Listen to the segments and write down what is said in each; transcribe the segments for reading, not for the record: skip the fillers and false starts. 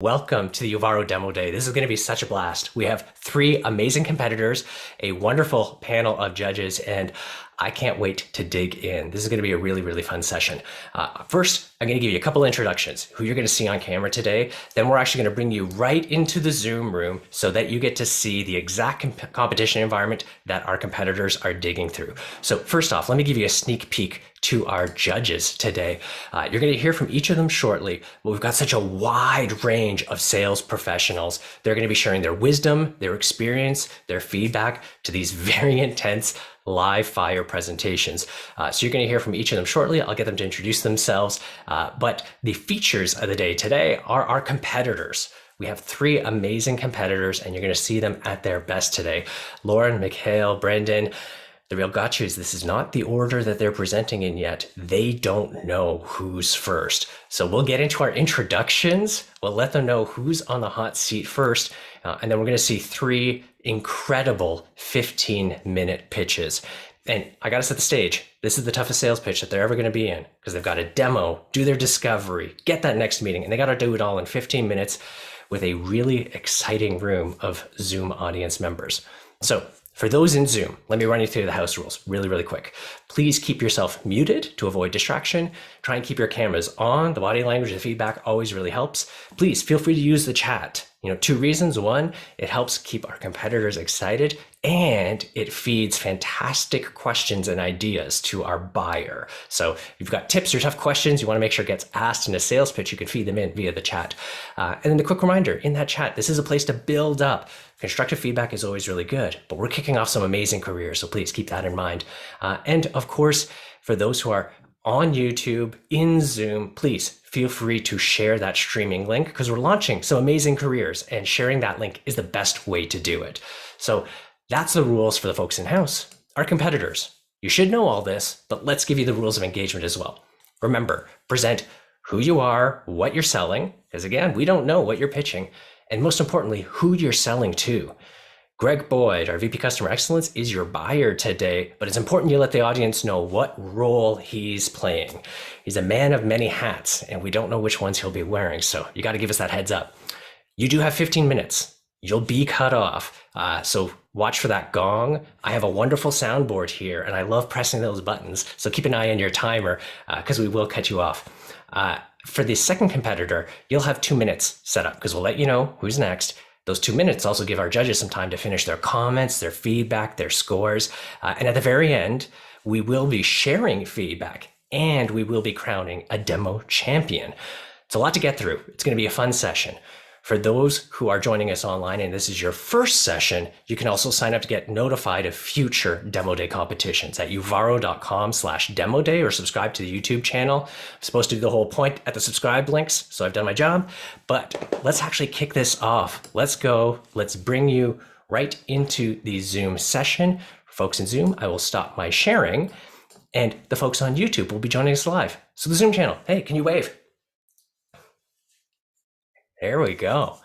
Welcome to the Uvaro Demo Day. This is going to be such a blast. We have three amazing competitors, a wonderful panel of judges, and I can't wait to dig in. This is going to be a really, really fun session. First, I'm going to give you a couple introductions, who you're going to see on camera today. Then we're actually going to bring you right into the Zoom room so that you get to see the exact competition environment that our competitors are digging through. So first off, let me give you a sneak peek to our judges today. You're going to hear from each of them shortly, but we've got such a wide range of sales professionals. They're going to be sharing their wisdom, their experience, their feedback to these very intense live fire presentations. So you're going to hear from each of them shortly. I'll get them to introduce themselves. But the features of the day today are our competitors. We have three amazing competitors, and you're going to see them at their best today. Lauren, Mikhail, Brendan. The real gotcha is this is not the order that they're presenting in yet. They don't know who's first. So we'll get into our introductions. We'll let them know who's on the hot seat first. And then we're going to see three incredible 15-minute pitches. And I got to set the stage. This is the toughest sales pitch that they're ever going to be in because they've got to demo, do their discovery, get that next meeting, and they got to do it all in 15 minutes with a really exciting room of Zoom audience members. So for those in Zoom, let me run you through the house rules really, really quick. Please keep yourself muted to avoid distraction. Try and keep your cameras on. The body language, the feedback always really helps. Please feel free to use the chat. Two reasons. One, it helps keep our competitors excited, and it feeds fantastic questions and ideas to our buyer. So if you've got tips or tough questions you want to make sure it gets asked in a sales pitch, you can feed them in via the chat. And then the quick reminder, in that chat, this is a place to build up. Constructive feedback is always really good, but we're kicking off some amazing careers, so please keep that in mind. And of course, for those who are on YouTube, in Zoom, please feel free to share that streaming link because we're launching some amazing careers, and sharing that link is the best way to do it. So that's the rules for the folks in-house. Our competitors, you should know all this, but let's give you the rules of engagement as well. Remember, present who you are, what you're selling, because again, we don't know what you're pitching, and most importantly, who you're selling to. Greg Boyd, our VP Customer Excellence, is your buyer today, but it's important you let the audience know what role he's playing. He's a man of many hats, and we don't know which ones he'll be wearing, so you got to give us that heads up. You do have 15 minutes. You'll be cut off, so watch for that gong. I have a wonderful soundboard here, and I love pressing those buttons, so keep an eye on your timer because we will cut you off. For the second competitor, you'll have 2 minutes set up because we'll let you know who's next. Those 2 minutes also give our judges some time to finish their comments, their feedback, their scores. And at the very end, we will be sharing feedback, and we will be crowning a demo champion. It's a lot to get through. It's going to be a fun session. For those who are joining us online and this is your first session, you can also sign up to get notified of future Demo Day competitions at uvaro.com/demo day, or subscribe to the YouTube channel. I'm supposed to do the whole point at the subscribe links, so I've done my job, but let's actually kick this off. Let's go. Let's bring you right into the Zoom session. For folks in Zoom, I will stop my sharing, and the folks on YouTube will be joining us live. So the Zoom channel, hey, can you wave? There we go.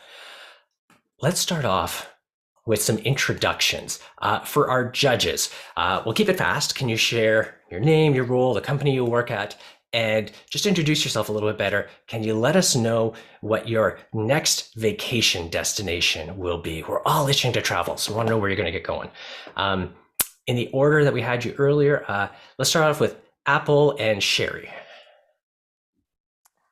Let's start off with some introductions. For our judges, we'll keep it fast. Can you share your name, your role, the company you work at, and just introduce yourself a little bit better? Can you let us know what your next vacation destination will be? We're all itching to travel, so we want to know where you're going to get going. In the order that we had you earlier, let's start off with Apple and Sherry.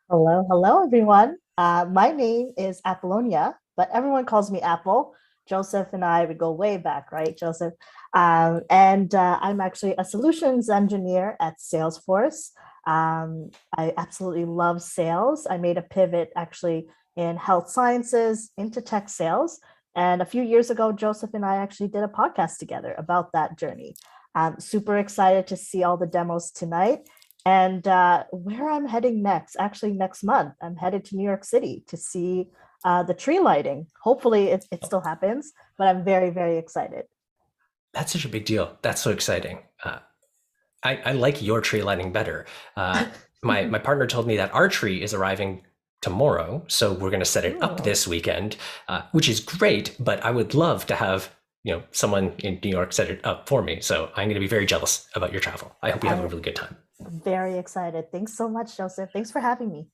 Hello, everyone. My name is Apollonia, but everyone calls me Apple. Joseph and I, we go way back, right, Joseph? I'm actually a solutions engineer at Salesforce. I absolutely love sales. I made a pivot actually in health sciences into tech sales. And a few years ago, Joseph and I actually did a podcast together about that journey. I'm super excited to see all the demos tonight. And where I'm heading next, actually next month, I'm headed to New York City to see the tree lighting. Hopefully it still happens, but I'm very, very excited. That's such a big deal. That's so exciting. I like your tree lighting better. My partner told me that our tree is arriving tomorrow, so we're going to set it up this weekend, which is great, but I would love to have someone in New York set it up for me. So I'm going to be very jealous about your travel. I hope you have a really good time. Very excited. Thanks so much, Joseph. Thanks for having me.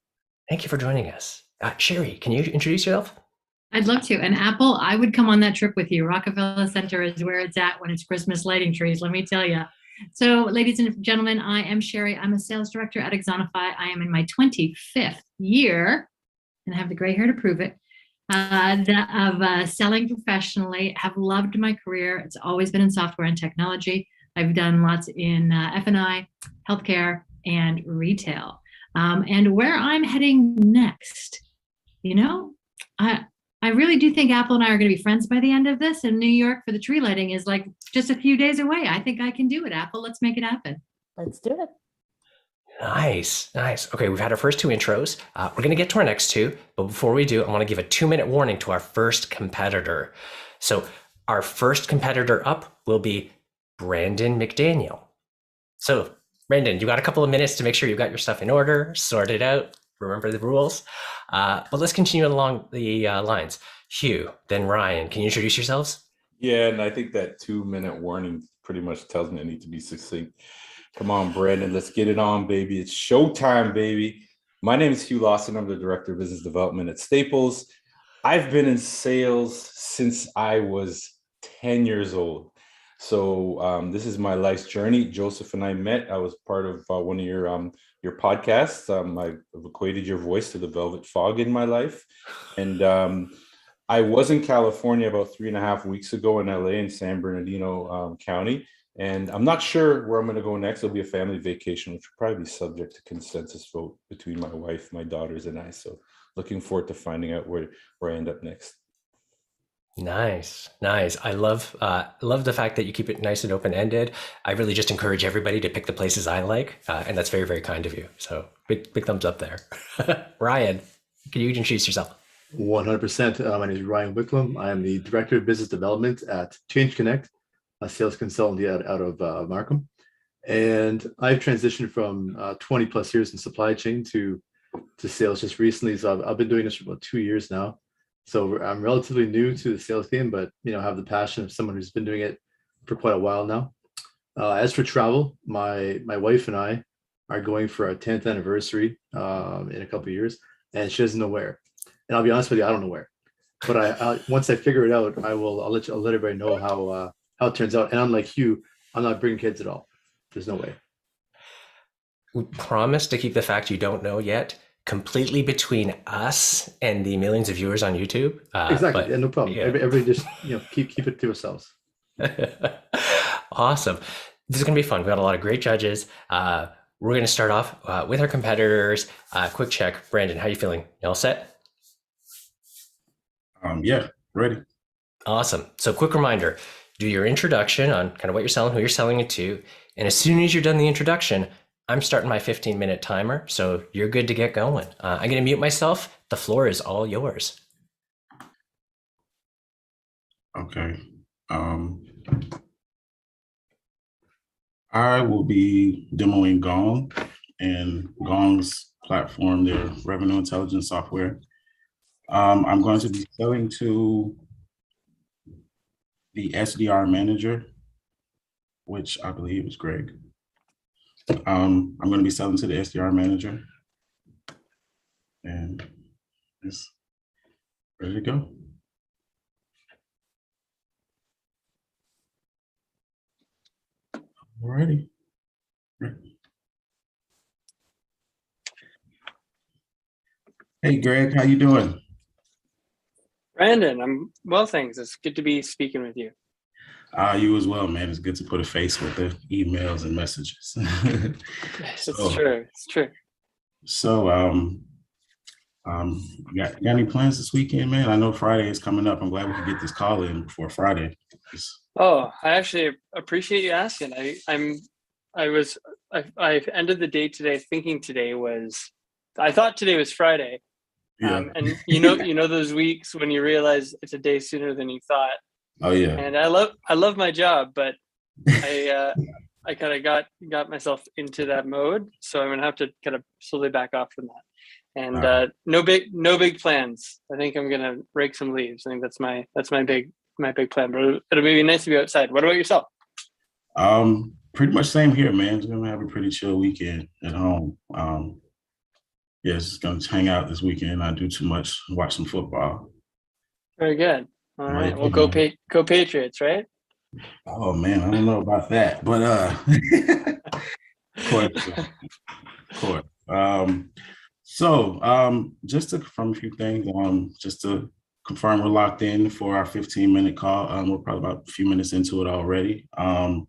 Thank you for joining us. Sherry, can you introduce yourself? I'd love to. And Apple, I would come on that trip with you. Rockefeller Center is where it's at when it's Christmas lighting trees, let me tell you. So, ladies and gentlemen, I am Sherry. I'm a sales director at Exonify. I am in my 25th year and I have the gray hair to prove it of selling professionally. Have loved my career. It's always been in software and technology. I've done lots in F&I, healthcare, and retail. And where I'm heading next, you know, I really do think Apple and I are going to be friends by the end of this. And New York for the tree lighting is like just a few days away. I think I can do it, Apple. Let's make it happen. Let's do it. Nice, nice. Okay, we've had our first two intros. We're going to get to our next two, but before we do, I want to give a 2-minute warning to our first competitor. So our first competitor up will be Brandon McDaniel. So Brandon, you got a couple of minutes to make sure you've got your stuff in order, sort it out, remember the rules. But let's continue along the lines. Hugh, then Ryan, can you introduce yourselves? Yeah, and I think that 2-minute warning pretty much tells me I need to be succinct. Come on, Brandon, let's get it on, baby. It's showtime, baby. My name is Hugh Lawson. I'm the Director of Business Development at Staples. I've been in sales since I was 10 years old. So this is my life's journey. Joseph and I met. I was part of one of your podcasts. I've equated your voice to the velvet fog in my life. And I was in California about 3.5 weeks ago in LA in San Bernardino County. And I'm not sure where I'm going to go next. It'll be a family vacation, which will probably be subject to consensus vote between my wife, my daughters, and I. So looking forward to finding out where I end up next. Nice, nice. I love the fact that you keep it nice and open-ended. I really just encourage everybody to pick the places I like, and that's very, very kind of you. So big thumbs up there. Ryan, can you introduce yourself? 100%. My name is Ryan Wicklum. I am the Director of Business Development at Change Connect, a sales consultant out of Markham. And I've transitioned from 20 plus years in supply chain to sales just recently. So I've been doing this for about 2 years now. So I'm relatively new to the sales game, but have the passion of someone who's been doing it for quite a while now. As for travel, my wife and I are going for our 10th anniversary in a couple of years, and she doesn't know where. And I'll be honest with you, I don't know where. But I once I figure it out, I'll let everybody know how it turns out. And unlike Hugh, I'm not bringing kids at all. There's no way. We promise to keep the fact you don't know yet completely between us and the millions of viewers on YouTube. Exactly. Yeah, no problem. Yeah. Everybody just keep it to yourselves. Awesome. This is going to be fun. We got a lot of great judges. We're going to start off with our competitors. Quick check. Brandon, how are you feeling? You all set? Yeah, ready. Awesome. So quick reminder, do your introduction on kind of what you're selling, who you're selling it to. And as soon as you're done the introduction, I'm starting my 15-minute timer. So you're good to get going. I'm going to mute myself. The floor is all yours. Okay. I will be demoing Gong and Gong's platform, their revenue intelligence software. I'm going to be selling to the SDR manager, which I believe is Greg. I'm going to be selling to the SDR manager, and it's ready to go. Alrighty. Hey, Greg, how you doing? Brandon, I'm well, thanks. It's good to be speaking with you. You as well, man. It's good to put a face with the emails and messages. Yes, it's true. It's true. So, got any plans this weekend, man? I know Friday is coming up. I'm glad we could get this call in before Friday. Oh, I actually appreciate you asking. I ended the day today thinking I thought today was Friday. Yeah. And you know those weeks when you realize it's a day sooner than you thought. Oh yeah. And I love my job, but I kind of got myself into that mode, so I'm gonna have to kind of slowly back off from that. And no big plans. I think I'm gonna rake some leaves. I think that's my big plan. But it'll be nice to be outside. What about yourself? Pretty much same here, man. Just gonna have a pretty chill weekend at home. Yeah, just gonna hang out this weekend, not do too much, watch some football. Very good. All Right. right. Well, go Patriots, right? Oh man, I don't know about that, but of course, of course. Just to confirm a few things, just to confirm we're locked in for our 15-minute call. We're probably about a few minutes into it already. I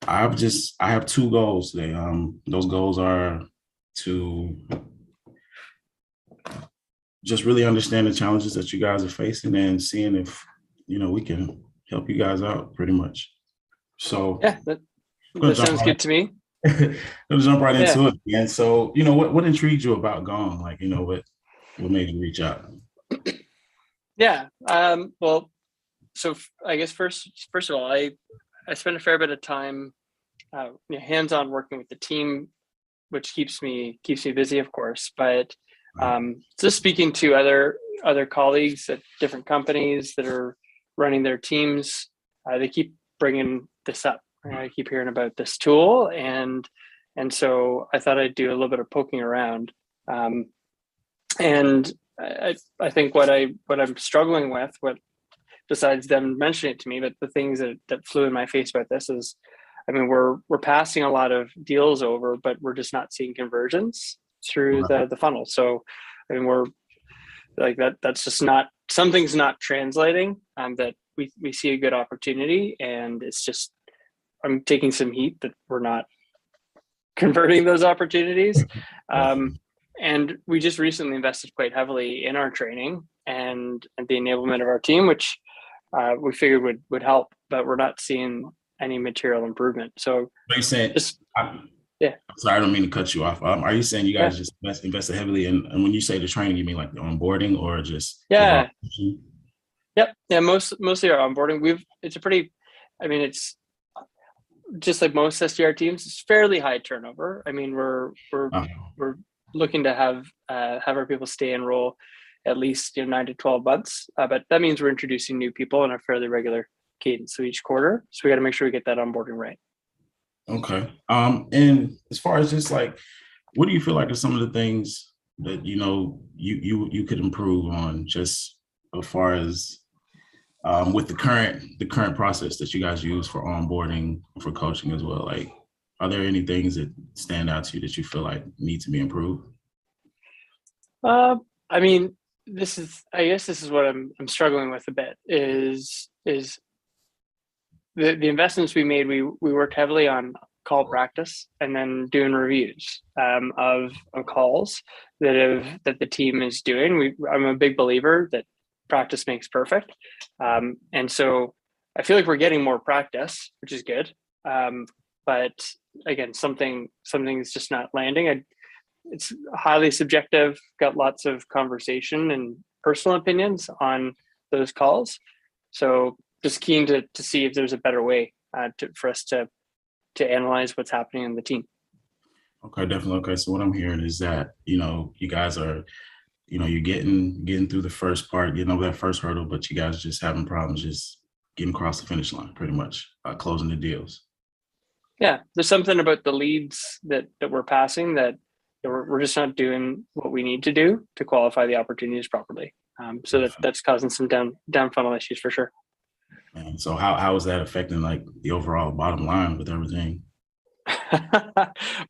have two goals today. Those goals are to just really understand the challenges that you guys are facing and seeing if, we can help you guys out pretty much. So Yeah, that sounds good to me. Let's jump right Yeah. into it. And so, what intrigued you about Gong? Like, what made you reach out? Yeah. Well, so I guess first of all, I spend a fair bit of time hands-on working with the team, which keeps me busy, of course. But just speaking to other colleagues at different companies that are running their teams, they keep bringing this up. I keep hearing about this tool, and so I thought I'd do a little bit of poking around. And I think what I'm struggling with, besides them mentioning it to me, but the things that flew in my face about this is, I mean, we're passing a lot of deals over, but we're just not seeing conversions through the funnel. So, I mean, we're like that's just not, something's not translating. That we see a good opportunity, and it's just, I'm taking some heat that we're not converting those opportunities. And we just recently invested quite heavily in our training and the enablement of our team, which we figured would help, but we're not seeing any material improvement. So are you saying, yeah. Sorry, I don't mean to cut you off. Are you saying you guys just invested heavily in, and when you say the training, you mean like the onboarding or just? Yeah. Yep. Yeah. Mostly our onboarding. It's just like most SDR teams, it's fairly high turnover. I mean, we're looking to have our people stay and roll at least 9 to 12 months. But that means we're introducing new people in a fairly regular cadence. So each quarter. So we got to make sure we get that onboarding right. Okay. And as far as just like, what do you feel like are some of the things that, you could improve on, just as far as with the current process that you guys use for onboarding, for coaching as well? Like, are there any things that stand out to you that you feel like need to be improved? I mean, I guess this is what I'm struggling with a bit is the investments we made. We worked heavily on call practice and then doing reviews of calls that the team is doing. I'm a big believer that practice makes perfect. And so I feel like we're getting more practice, which is good. But again, something's just not landing. It's highly subjective, got lots of conversation and personal opinions on those calls. So just keen to see if there's a better way for us to analyze what's happening in the team. Okay, definitely. Okay, so what I'm hearing is that, you guys are, you're getting through the first part, getting over that first hurdle, but you guys are just having problems just getting across the finish line, pretty much, closing the deals. Yeah, there's something about the leads that we're passing that we're just not doing what we need to do to qualify the opportunities properly. So that's causing some down funnel issues for sure. And so how is that affecting like the overall bottom line with everything?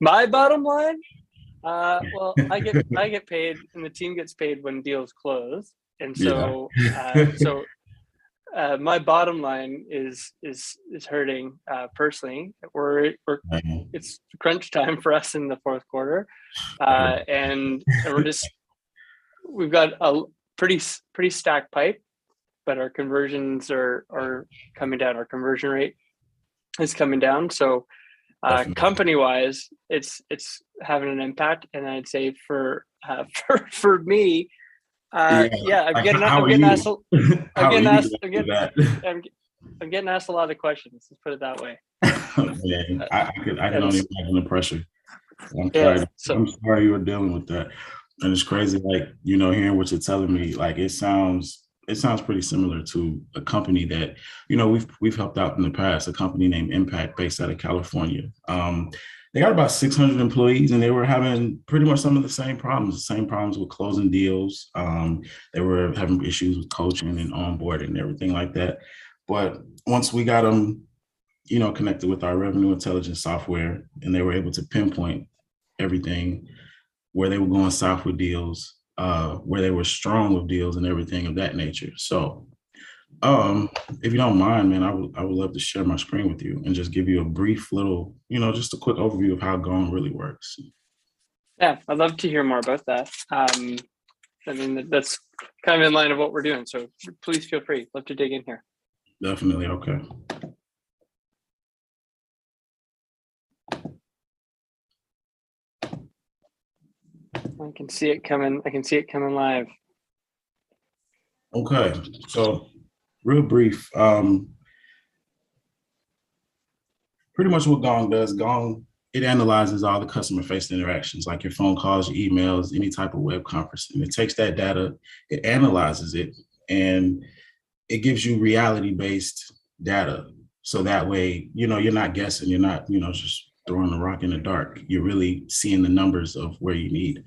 My bottom line? Well, I get paid, and the team gets paid when deals close, and so my bottom line is hurting personally. It's crunch time for us in the fourth quarter, and we've got a pretty stacked pipe, but our conversions are coming down. Our conversion rate is coming down. So company wise, it's having an impact. And I'd say for me, I'm getting asked a lot of questions. Let's put it that way. Man, I can only imagine the pressure. I'm sorry you were dealing with that. And it's crazy, like, hearing what you're telling me, like, it sounds pretty similar to a company that, we've helped out in the past, a company named Impact based out of California. they got about 600 employees, and they were having pretty much some of the same problems with closing deals. They were having issues with coaching and onboarding and everything like that. But once we got them, connected with our revenue intelligence software, and they were able to pinpoint everything, where they were going south with deals, where they were strong with deals and everything of that nature. So if you don't mind, man, I would love to share my screen with you and just give you a brief little, just a quick overview of how Gong really works. Yeah, I'd love to hear more about that. That's kind of in line of what we're doing. So please feel free. Love to dig in here. Definitely. Okay. I can see it coming. I can see it coming live. Okay. So real brief. Pretty much what Gong does, it analyzes all the customer-facing interactions, like your phone calls, your emails, any type of web conferencing. It takes that data, it analyzes it, and it gives you reality-based data. So that way, you're not guessing, you're not, just throwing a rock in the dark. You're really seeing the numbers of where you need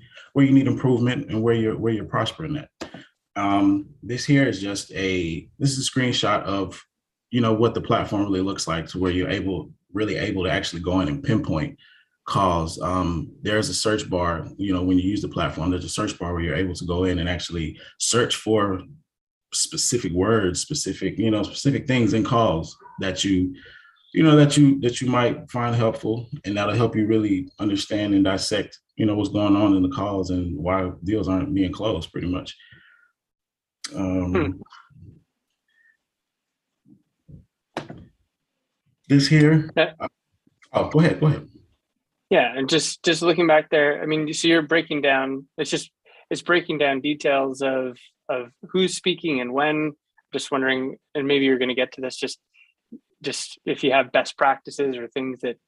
improvement and where you're prospering at. This is a screenshot of, what the platform really looks like, to where you're really able to actually go in and pinpoint calls. There's a search bar, when you use the platform, there's a search bar where you're able to go in and actually search for specific words, specific things in calls that you might find helpful, and that'll help you really understand and dissect, what's going on in the calls and why deals aren't being closed, pretty much. This here. Oh, go ahead. Yeah, and just looking back there, so you're breaking down. It's breaking down details of who's speaking and when. Just wondering, and maybe you're going to get to this. Just if you have best practices or things that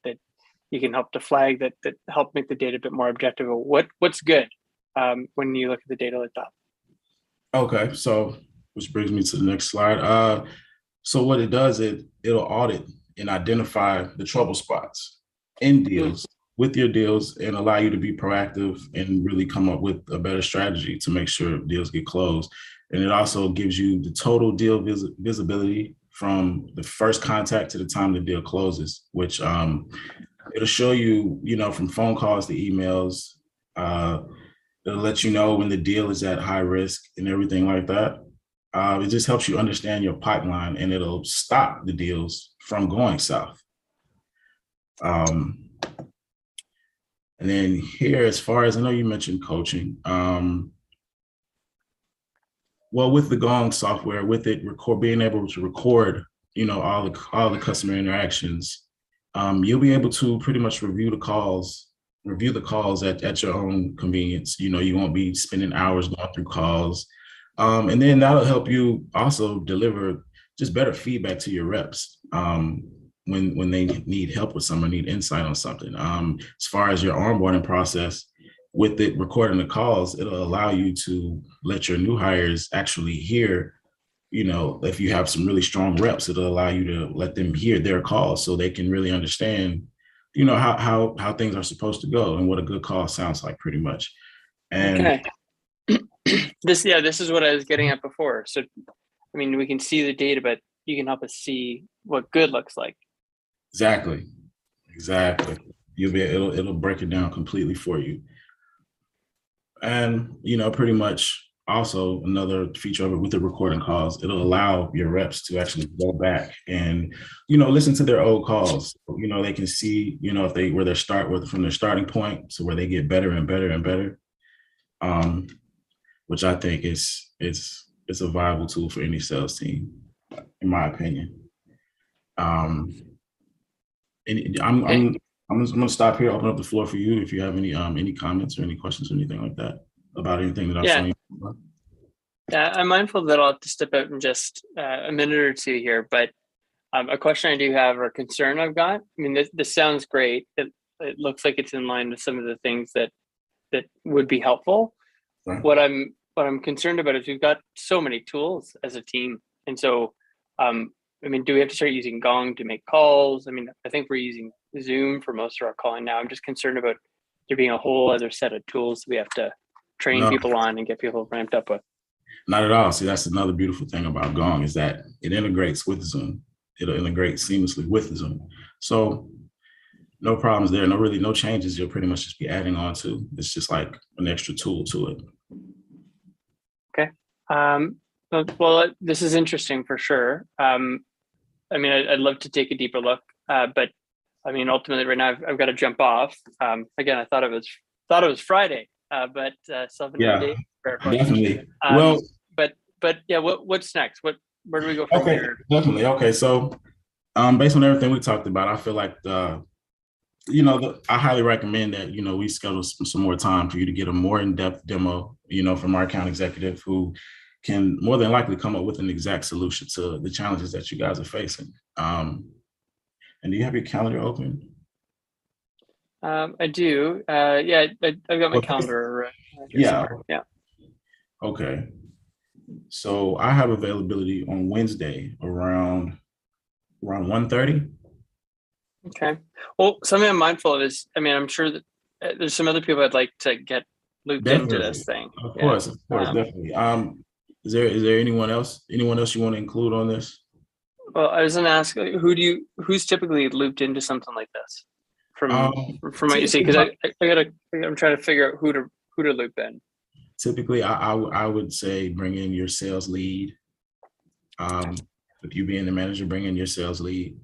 you can help to flag that help make the data a bit more objective. What's good when you look at the data like that? Okay, so which brings me to the next slide. So what it does, it'll audit and identify the trouble spots in deals with your deals, and allow you to be proactive and really come up with a better strategy to make sure deals get closed. And it also gives you the total deal visibility from the first contact to the time the deal closes, which it'll show you, from phone calls to emails. It'll let you know when the deal is at high risk and everything like that. It just helps you understand your pipeline, and it'll stop the deals from going south. And then here, as far as I know, you mentioned coaching. Well, with the Gong software, with it being able to record, all the customer interactions, you'll be able to pretty much review the calls at your own convenience. You won't be spending hours going through calls. And then that'll help you also deliver just better feedback to your reps when they need help with something, need insight on something. As far as your onboarding process, with it recording the calls, it'll allow you to let your new hires actually hear, if you have some really strong reps, it'll allow you to let them hear their calls so they can really understand, how things are supposed to go and what a good call sounds like, pretty much. And okay. This is what I was getting at before. So, we can see the data, but you can help us see what good looks like. Exactly. It'll break it down completely for you. And, pretty much also another feature of it with the recording calls, it'll allow your reps to actually go back and, listen to their old calls. They can see, from their starting point to where they get better and better and better. Which I think it's a viable tool for any sales team, in my opinion. And I'm going to stop here, open up the floor for you if you have any comments or any questions or anything like that about anything that I've shown you. Yeah, I'm mindful that I'll have to step out in just a minute or two here, but a question I do have, or a concern I've got. This sounds great. It looks like it's in line with some of the things that would be helpful. Right. What I'm concerned about is we've got so many tools as a team, and so I mean, do we have to start using Gong to make calls? I mean, I think we're using Zoom for most of our calling now. I'm just concerned about there being a whole other set of tools we have to train No. people on and get people ramped up with. Not at all. See, that's another beautiful thing about Gong is that it integrates with Zoom. It'll integrate seamlessly with Zoom. So no problems there. No changes. You'll pretty much just be adding on to. It's just like an extra tool to it. Okay. Well, this is interesting for sure. I mean, I'd love to take a deeper look, but I mean, ultimately, right now I've got to jump off. Again, I thought it was Friday, but still have another day. Definitely. Well, but yeah, what's next? Where do we go from okay, here? definitely. Okay, so based on everything we talked about, I feel like I highly recommend that we schedule some more time for you to get a more in-depth demo, from our account executive who can more than likely come up with an exact solution to the challenges that you guys are facing. And do you have your calendar open? I do. Yeah, I've got my Okay. calendar. Yeah. Yeah. Okay. So I have availability on Wednesday around 1:30. Okay. Well, something I'm mindful of is, I mean, I'm sure that there's some other people I'd like to get looped into this thing. Of course, definitely. Is there anyone else you want to include on this? Well, I was going to ask, who's typically looped into something like this from what you see? Because I'm trying to figure out who to loop in. Typically, I would say bring in your sales lead. With you being the manager, bring in your sales lead.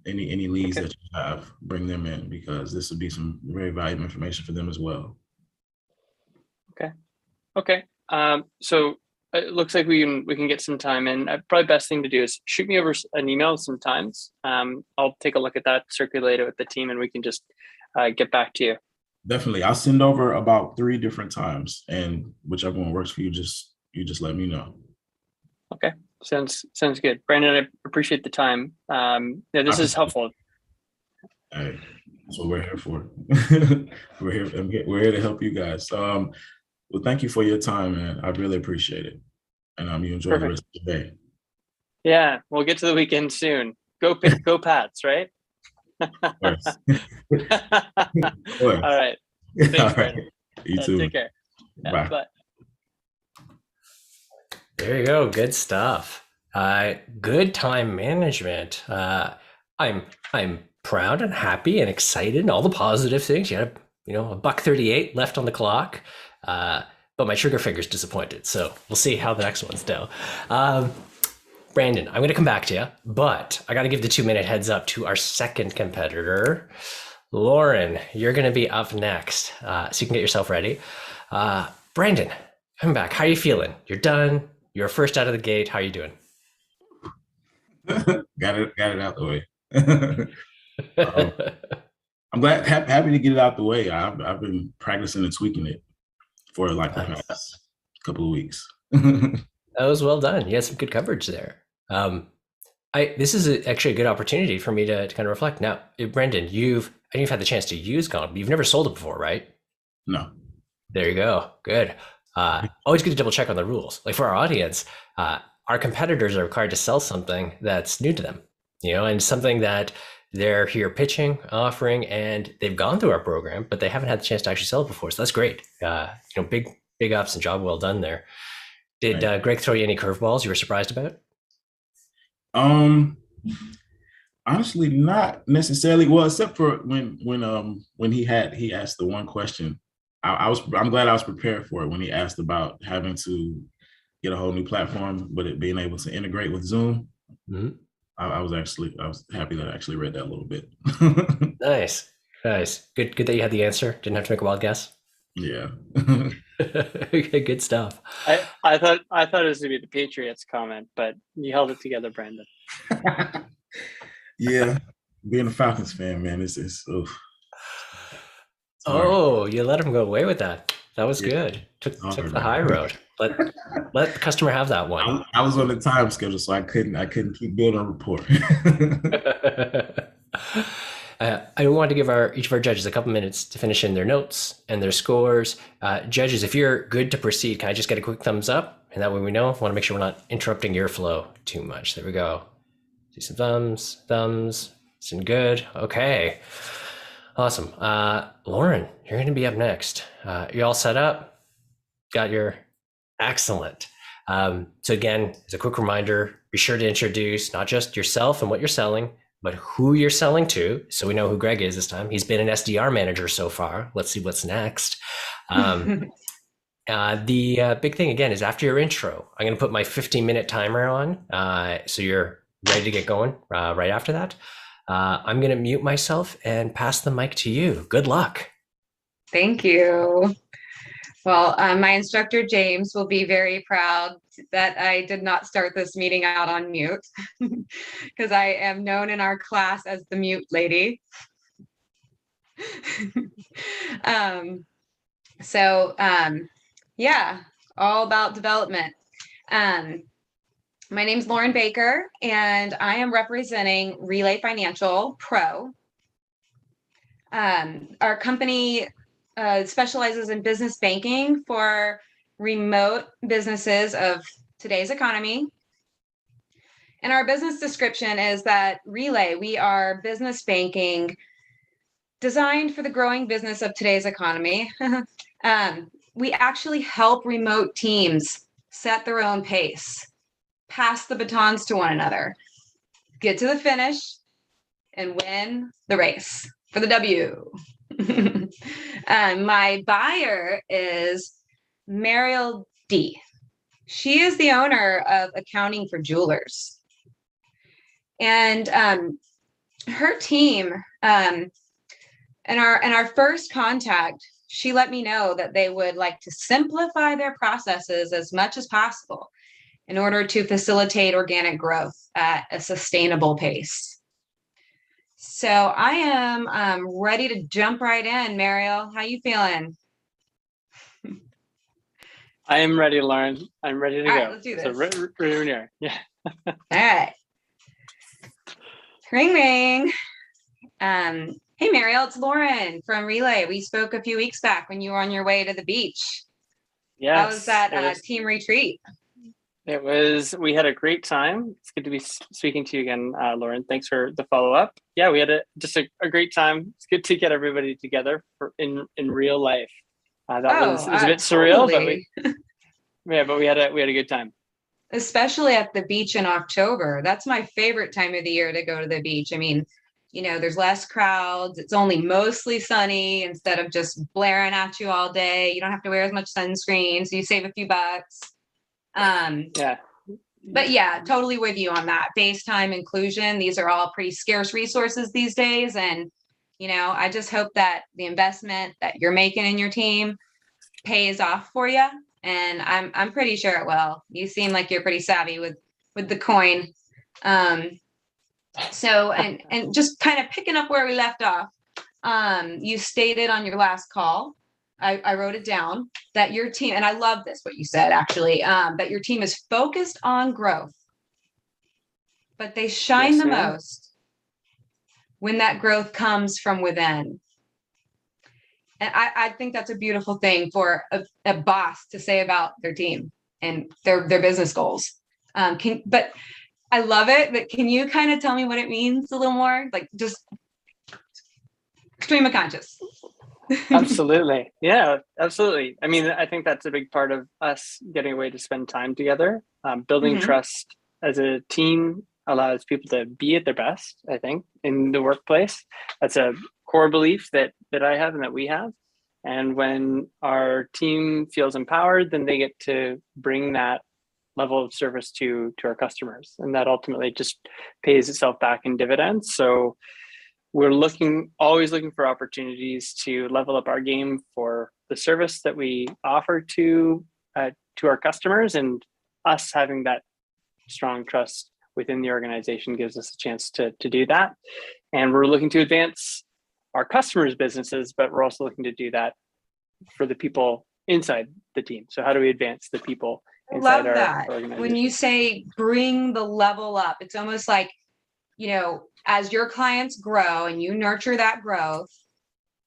Any leads that you have, bring them in because this would be some very valuable information for them as well. Okay. So it looks like we can get some time in. Probably best thing to do is shoot me over an email sometimes. I'll take a look at that, circulate it with the team, and we can just get back to you. Definitely. I'll send over about 3 different times, and whichever one works for you, just let me know. Okay. Sounds good. Brandon, I appreciate the time. This is helpful. Hey, that's what we're here for. We're here to help you guys. Well, thank you for your time, man. I really appreciate it. And you enjoy the rest of the day. Yeah, we'll get to the weekend soon. Go Pats, right? Of course. All right. Thanks, All right. Brandon. You too. Take care. Bye. Bye. There you go. Good stuff. Good time management. I'm proud and happy and excited and all the positive things. You had a $1.38 left on the clock. But my trigger finger's disappointed. So we'll see how the next ones go. Brandon, I'm going to come back to you, but I got to give the 2-minute heads up to our second competitor. Lauren, you're going to be up next. So you can get yourself ready. Brandon, come back. How are you feeling? You're done. You're first out of the gate. How are you doing? Got it out the way. I'm happy to get it out the way. I've been practicing and tweaking it for like the past couple of weeks. That was well done. You had some good coverage there. This is actually a good opportunity for me to kind of reflect. Now, Brendan, you've had the chance to use Gong, but you've never sold it before, right? No. There you go. Good. Always good to double check on the rules. Like for our audience, our competitors are required to sell something that's new to them, and something that they're here pitching, offering, and they've gone through our program, but they haven't had the chance to actually sell it before. So that's great. Big ups and job well done there. Did Greg throw you any curveballs you were surprised about? Honestly, not necessarily. Well, except for when he asked the one question. I'm glad I was prepared for it when he asked about having to get a whole new platform, but it being able to integrate with Zoom. Mm-hmm. I was happy that I actually read that a little bit. Nice. Good that you had the answer. Didn't have to make a wild guess. Yeah. Good stuff. I thought it was gonna be the Patriots comment, but you held it together, Brandon. Yeah, being a Falcons fan, man, it's oh, you let him go away with that. That was good. Took the high road. Let the customer have that one. I was on the time schedule, so I couldn't keep building a rapport. I want to give each of our judges a couple minutes to finish in their notes and their scores. Judges, if you're good to proceed, can I just get a quick thumbs up? And that way we know. I want to make sure we're not interrupting your flow too much. There we go. See some thumbs. It's good. Okay. Awesome. Lauren, you're going to be up next. You all set up? Got your excellent. So again, as a quick reminder, be sure to introduce not just yourself and what you're selling, but who you're selling to. So we know who Greg is this time. He's been an SDR manager so far. Let's see what's next. The big thing again is after your intro, I'm going to put my 15-minute timer on. So you're ready to get going right after that. I'm going to mute myself and pass the mic to you. Good luck. Thank you. Well, my instructor, James, will be very proud that I did not start this meeting out on mute because I am known in our class as the mute lady. Yeah, all about development. My name is Lauren Baker, and I am representing Relay Financial Pro. Our company specializes in business banking for remote businesses of today's economy. And our business description is that Relay, we are business banking designed for the growing business of today's economy. We actually help remote teams set their own pace, pass the batons to one another, get to the finish, and win the race for the W. My buyer is Mikhail D. She is the owner of Accounting for Jewelers. And her team, in our first contact, she let me know that they would like to simplify their processes as much as possible in order to facilitate organic growth at a sustainable pace. So I am ready to jump right in. Mariel, how you feeling? I am ready, Lauren. I'm ready to All go. right, let's do this. So ready. Yeah. All right. Ring, ring. Hey, Mariel, it's Lauren from Relay. We spoke a few weeks back when you were on your way to the beach. Yes. How was that team retreat? We had a great time. It's good to be speaking to you again, Lauren. Thanks for the follow-up. Yeah, we had just a great time. It's good to get everybody together in real life. That was a bit surreal, totally. but we had a good time. Especially at the beach in October. That's my favorite time of the year to go to the beach. I mean, there's less crowds. It's only mostly sunny instead of just blaring at you all day. You don't have to wear as much sunscreen, so you save a few bucks. Yeah. But yeah, totally with you on that. FaceTime, inclusion, these are all pretty scarce resources these days. And, I just hope that the investment that you're making in your team pays off for you. And I'm pretty sure it will. You seem like you're pretty savvy with the coin. So, and just kind of picking up where we left off, you stated on your last call, I wrote it down, that your team, and I love this, what you said actually, that your team is focused on growth, but they shine the most when that growth comes from within. And I think that's a beautiful thing for a boss to say about their team and their business goals. But I love it, but can you kind of tell me what it means a little more? Like just stream of conscious. Absolutely. Yeah, absolutely. I mean, I think that's a big part of us getting away to spend time together. Building trust as a team allows people to be at their best, I think, in the workplace. That's a core belief that I have and that we have. And when our team feels empowered, then they get to bring that level of service to our customers. And that ultimately just pays itself back in dividends. So we're always looking for opportunities to level up our game for the service that we offer to our customers, and us having that strong trust within the organization gives us a chance to do that. And we're looking to advance our customers' businesses, but we're also looking to do that for the people inside the team. So how do we advance the people inside our organization? When you say bring the level up, it's almost like as your clients grow and you nurture that growth,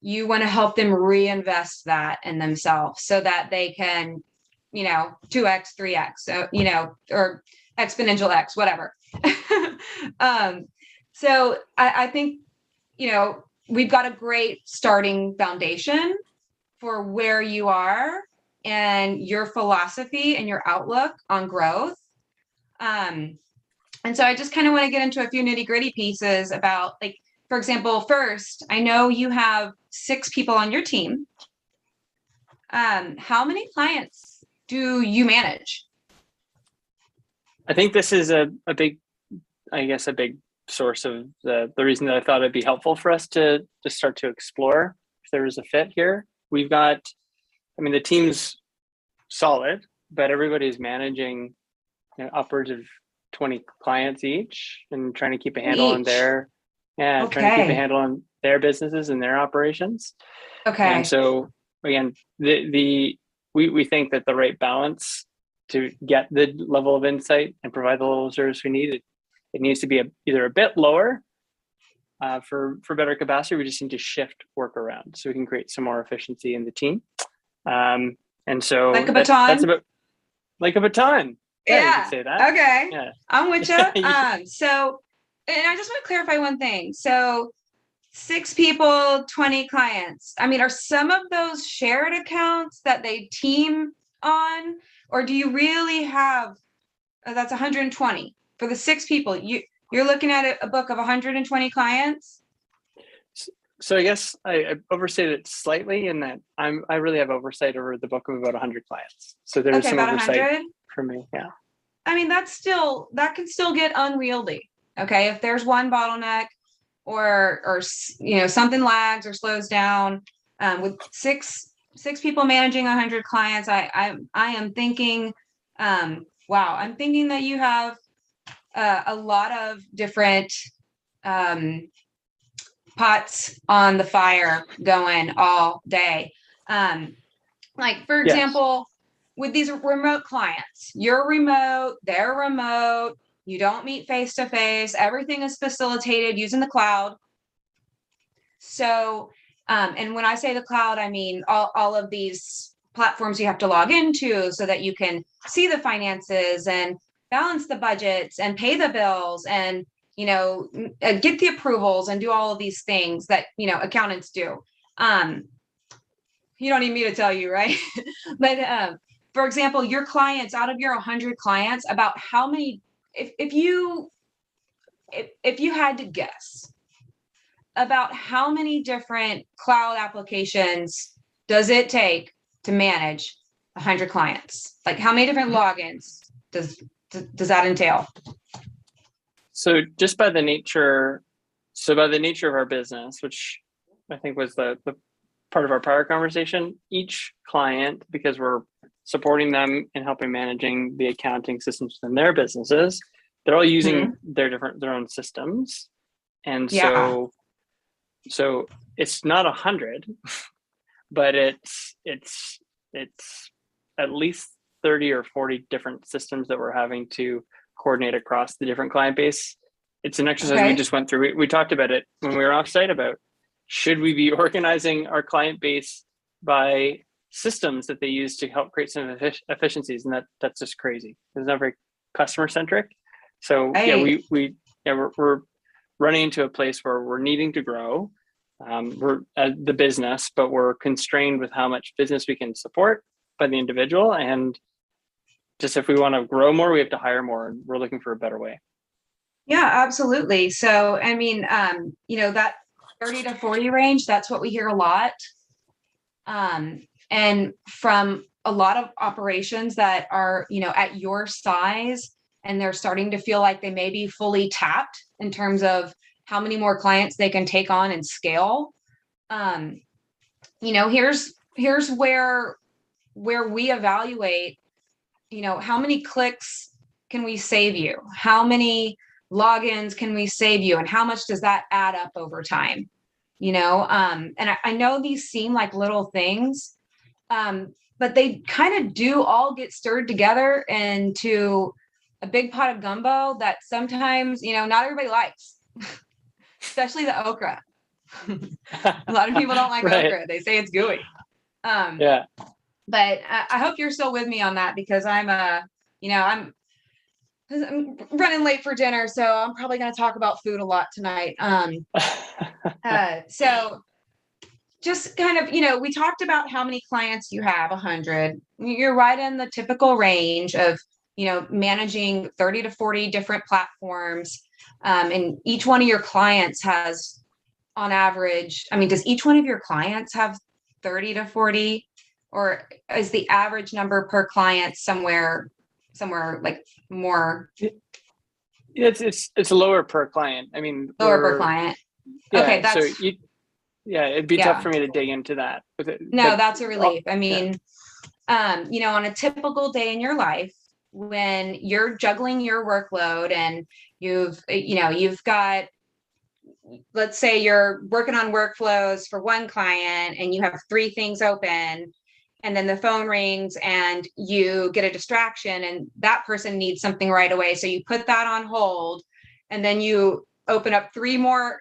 you want to help them reinvest that in themselves so that they can, 2x, 3x, so, or exponential X, whatever. So I think, we've got a great starting foundation for where you are and your philosophy and your outlook on growth. And so I just kind of want to get into a few nitty gritty pieces about, like, for example, first, I know you have 6 people on your team. How many clients do you manage? I think this is a big source of the reason that I thought it'd be helpful for us to start to explore if there is a fit here. We've got, the team's solid, but everybody's managing upwards of 20 clients each and trying to keep a handle on trying to keep a handle on their businesses and their operations. Okay. And so again, we think that the right balance to get the level of insight and provide the level of service we need, it needs to be either a bit lower for better capacity. We just need to shift work around so we can create some more efficiency in the team. And so like a baton. That's about like a baton. Yeah. You could say that. Okay. Yeah. I'm with you. So, and I just want to clarify one thing. So 6 people, 20 clients. Are some of those shared accounts that they team on, or do you really have, that's 120 for the 6 people? You're looking at a book of 120 clients. So I guess I overstated it slightly in that I really have oversight over the book of about 100 clients. So there's some oversight 100? For me. Yeah. That can still get unwieldy. Okay. If there's one bottleneck or something lags or slows down, with six people managing 100 clients, I am thinking, wow, I'm thinking that you have a lot of different pots on the fire going all day. Like, for example, with these remote clients, you're remote, they're remote, you don't meet face to face, everything is facilitated using the cloud. So, and when I say the cloud, I mean all of these platforms you have to log into so that you can see the finances and balance the budgets and pay the bills and get the approvals and do all of these things that accountants do. You don't need me to tell you, right? But for example, your clients, out of your 100 clients, about how many, if you had to guess, about how many different cloud applications does it take to manage 100 clients? Like, how many different logins does that entail? So just by the nature of our business, which I think was the part of our prior conversation, each client, because we're supporting them and helping managing the accounting systems in their businesses, they're all using their own systems. And so it's not 100, but it's at least 30 or 40 different systems that we're having to coordinate across the different client base. It's an exercise we just went through. We talked about it when we were offsite about, should we be organizing our client base by systems that they use to help create some efficiencies? And that's just crazy. It's not very customer centric. So we're running into a place where we're needing to grow. We're the business, but we're constrained with how much business we can support by the individual. And just if we want to grow more, we have to hire more, and we're looking for a better way. Yeah, absolutely. So, that 30 to 40 range, that's what we hear a lot. And from a lot of operations that are, at your size, and they're starting to feel like they may be fully tapped in terms of how many more clients they can take on and scale. Here's where we evaluate, how many clicks can we save you? How many logins can we save you? And how much does that add up over time? And I know these seem like little things, but they kind of do all get stirred together into a big pot of gumbo that sometimes, not everybody likes. especially the okra. A lot of people don't like Right. okra. They say it's gooey. Yeah. But I hope you're still with me on that, because I'm running late for dinner, so I'm probably going to talk about food a lot tonight. So just kind of, we talked about how many clients you have, 100. You're right in the typical range of, managing 30 to 40 different platforms. And each one of your clients has, on average, does each one of your clients have 30 to 40? Or is the average number per client somewhere like more? It's lower per client. Lower per client. Yeah, Okay, that's so it'd be tough for me to dig into that. No, that's a relief. On a typical day in your life, when you're juggling your workload and you've got, let's say you're working on workflows for one client and you have 3 things open, and then the phone rings and you get a distraction and that person needs something right away. So you put that on hold, and then you open up 3 more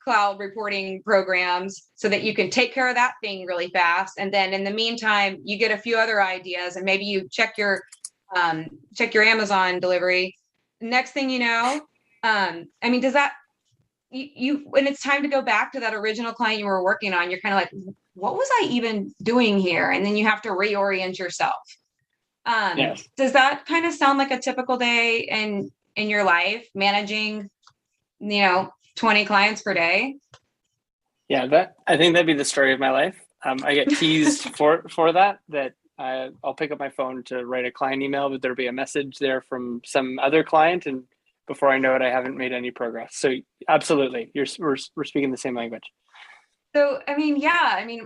cloud reporting programs so that you can take care of that thing really fast. And then in the meantime, you get a few other ideas, and maybe you check your Amazon delivery. Next thing you know, does that, when it's time to go back to that original client you were working on, you're kind of like, what was I even doing here? And then you have to reorient yourself. Yes. Does that kind of sound like a typical day in your life, managing, 20 clients per day? Yeah, I think that'd be the story of my life. I get teased for that I'll pick up my phone to write a client email, but there'll be a message there from some other client, and before I know it, I haven't made any progress. So absolutely, we're speaking the same language. So,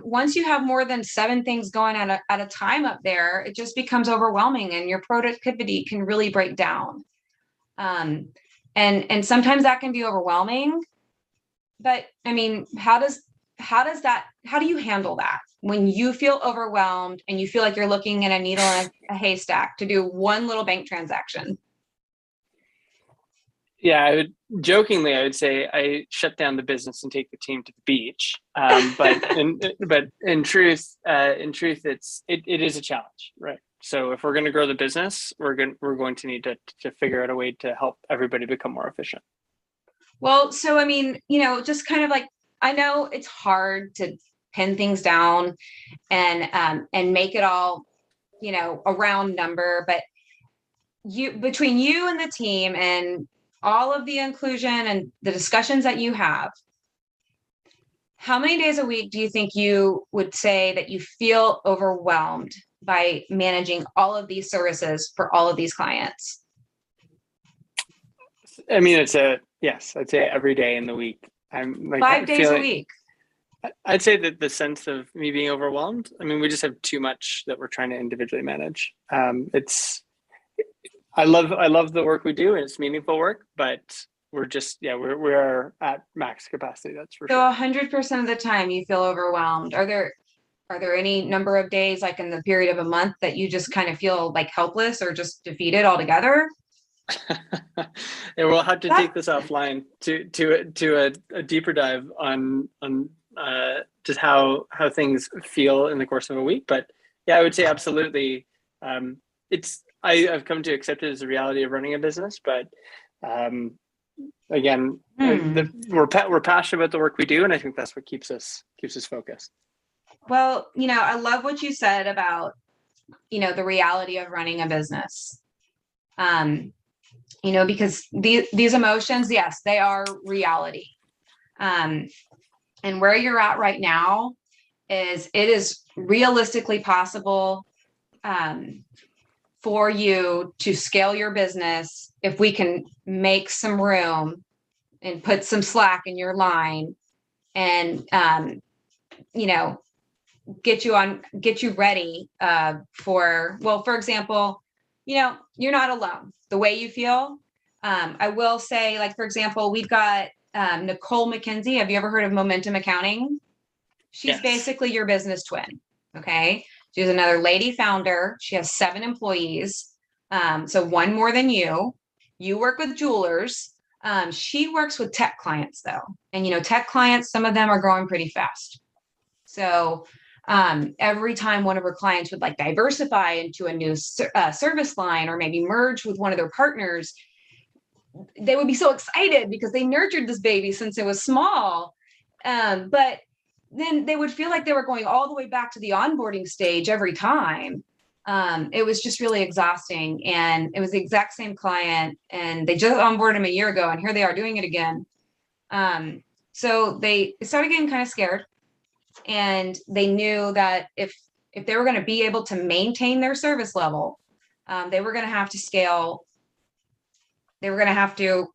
once you have more than 7 things going on at a time up there, it just becomes overwhelming, and your productivity can really break down. And sometimes that can be overwhelming, but how do you handle that when you feel overwhelmed and you feel like you're looking at a needle in a haystack to do one little bank transaction? Yeah, I would say I shut down the business and take the team to the beach. But in truth, it is a challenge, right? So if we're going to grow the business, we're going to need to figure out a way to help everybody become more efficient. Well, so just kind of like, I know it's hard to pin things down and make it all, a round number, but between you and the team and all of the inclusion and the discussions that you have, how many days a week do you think you would say that you feel overwhelmed by managing all of these services for all of these clients? Yes, I'd say every day in the week. I'm like 5 days a week. I'd say that the sense of me being overwhelmed, we just have too much that we're trying to individually manage. I love the work we do, and it's meaningful work, but we're at max capacity. That's for sure. So 100% of the time you feel overwhelmed. Are there any number of days, like in the period of a month, that you just kind of feel like helpless or just defeated altogether? Yeah, we'll have to take this offline to a deeper dive on just how things feel in the course of a week. But yeah, I would say absolutely. I've come to accept it as a reality of running a business, but again, we're passionate about the work we do, and I think that's what keeps us focused. Well, I love what you said about, the reality of running a business. Because these emotions, yes, they are reality. And where you're at right now it is realistically possible for you to scale your business if we can make some room and put some slack in your line and, get you ready for example, you're not alone. The way you feel, I will say, like, for example, we've got Nicole McKenzie. Have you ever heard of Momentum Accounting? She's basically your business twin. Okay. She's another lady founder. She has 7 employees. So one more than you. You work with jewelers. She works with tech clients though. And, tech clients, some of them are growing pretty fast. So every time one of her clients would like diversify into a new service line or maybe merge with one of their partners, they would be so excited because they nurtured this baby since it was small. But then they would feel like they were going all the way back to the onboarding stage every time. It was just really exhausting, and it was the exact same client, and they just onboarded him a year ago, and here they are doing it again. So they started getting kind of scared, and they knew that if they were going to be able to maintain their service level, they were going to have to scale. They were going to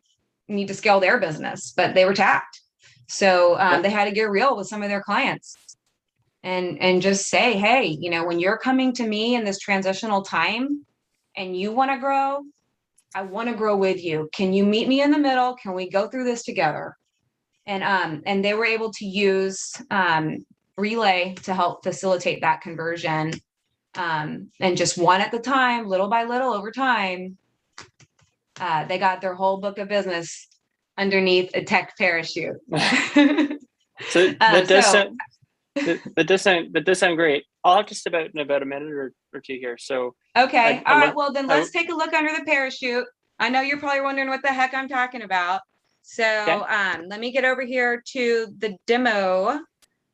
need to scale their business, but they were tapped. So they had to get real with some of their clients and just say, hey, when you're coming to me in this transitional time and you want to grow, I want to grow with you. Can you meet me in the middle? Can we go through this together? And they were able to use Relay to help facilitate that conversion. And just one at the time, little by little over time, they got their whole book of business underneath a tech parachute. So that does sound great. I'll have to step out in about a minute or two here. So okay, all right. Well, then let's take a look under the parachute. I know you're probably wondering what the heck I'm talking about. So let me get over here to the demo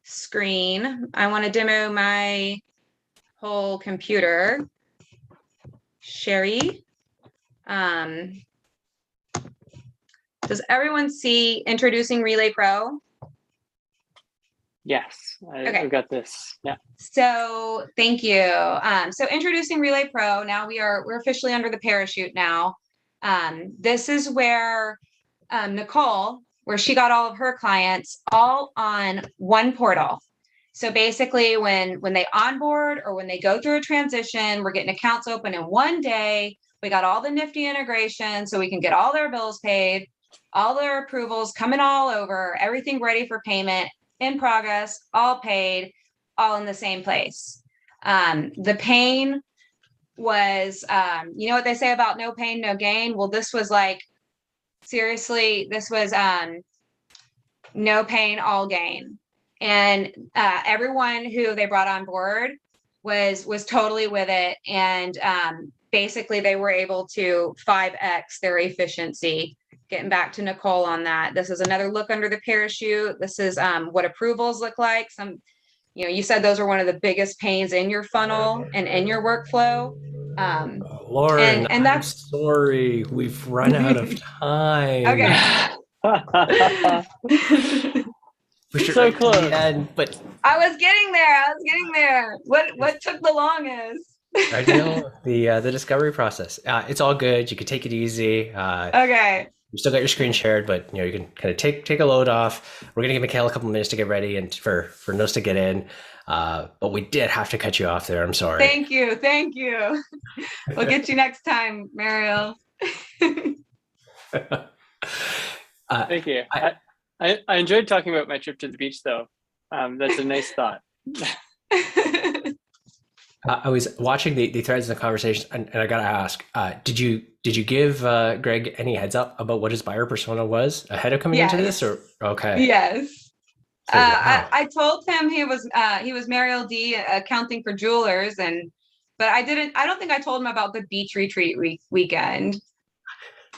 screen. I want to demo my whole computer. Sherry. Does everyone see Introducing Relay Pro? Yes, I've got this. Yeah. So thank you. So Introducing Relay Pro. Now we're officially under the parachute now. This is where Nicole, where she got all of her clients all on one portal. So basically when they onboard or when they go through a transition, we're getting accounts open in one day. We got all the nifty integration so we can get all their bills paid, all their approvals coming all over, everything ready for payment, in progress, all paid, all in the same place. The pain was, what they say about no pain, no gain? Well, this was like, seriously, this was no pain, all gain. And everyone who they brought on board was totally with it. And basically they were able to 5x their efficiency. Getting back to Nicole on that. This is another look under the parachute. This is what approvals look like. You said those are one of the biggest pains in your funnel and in your workflow. Lauren, and I'm sorry, we've run out of time. Okay. We should So close. the end, but I was getting there. What took the longest? I know the discovery process. It's all good. You can take it easy. Okay. You still got your screen shared, but you can kind of take a load off. We're gonna give Mikhail a couple minutes to get ready and for Nos to get in. But we did have to cut you off there. I'm sorry. Thank you. We'll get you next time, Mariel. Thank you. I enjoyed talking about my trip to the beach, though. That's a nice thought. I was watching the threads and the conversation, and I gotta ask: did you give Greg any heads up about what his buyer persona was ahead of coming into this? Or okay, yes, So, wow. I told him he was Mariel D, accounting for jewelers, but I don't think I told him about the beach retreat weekend,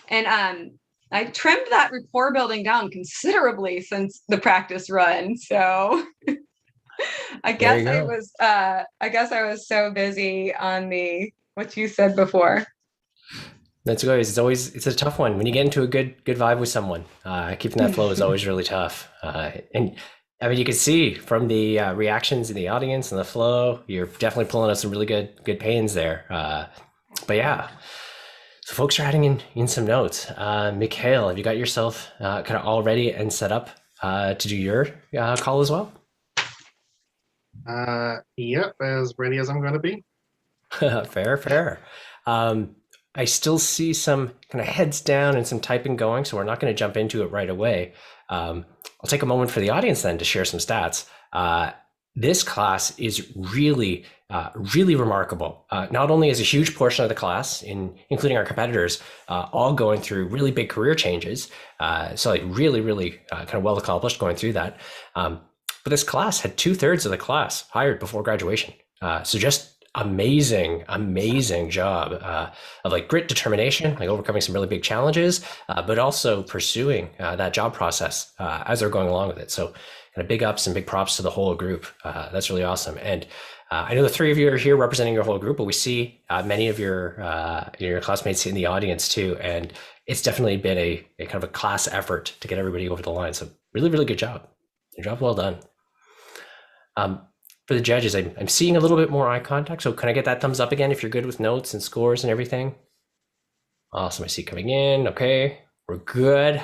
and I trimmed that rapport building down considerably since the practice run, so. I guess I was so busy on what you said before. That's good. It's a tough one when you get into a good vibe with someone. Keeping that flow is always really tough. And I mean, you can see from the reactions in the audience and the flow, you're definitely pulling out some really good pains there. But yeah, so folks are adding in some notes. Mikhail, have you got yourself kind of all ready and set up to do your call as well? Yep, as ready as I'm going to be. Fair. I still see some kind of heads down and some typing going, so we're not going to jump into it right away. I'll take a moment for the audience then to share some stats. This class is really really remarkable. Not only is a huge portion of the class, including our competitors, all going through really big career changes, so like really kind of well accomplished going through that. But this class had 2/3 of the class hired before graduation. So just amazing job of like grit, determination, like overcoming some really big challenges, but also pursuing that job process as they're going along with it. So kind of big ups and big props to the whole group. That's really awesome. And I know the three of you are here representing your whole group, but we see many of your classmates in the audience too. And it's definitely been a kind of a class effort to get everybody over the line. So really good job. Your job well done. For the judges, I'm seeing a little bit more eye contact. So can I get that thumbs up again if you're good with notes and scores and everything? Awesome. I see coming in. Okay, we're good.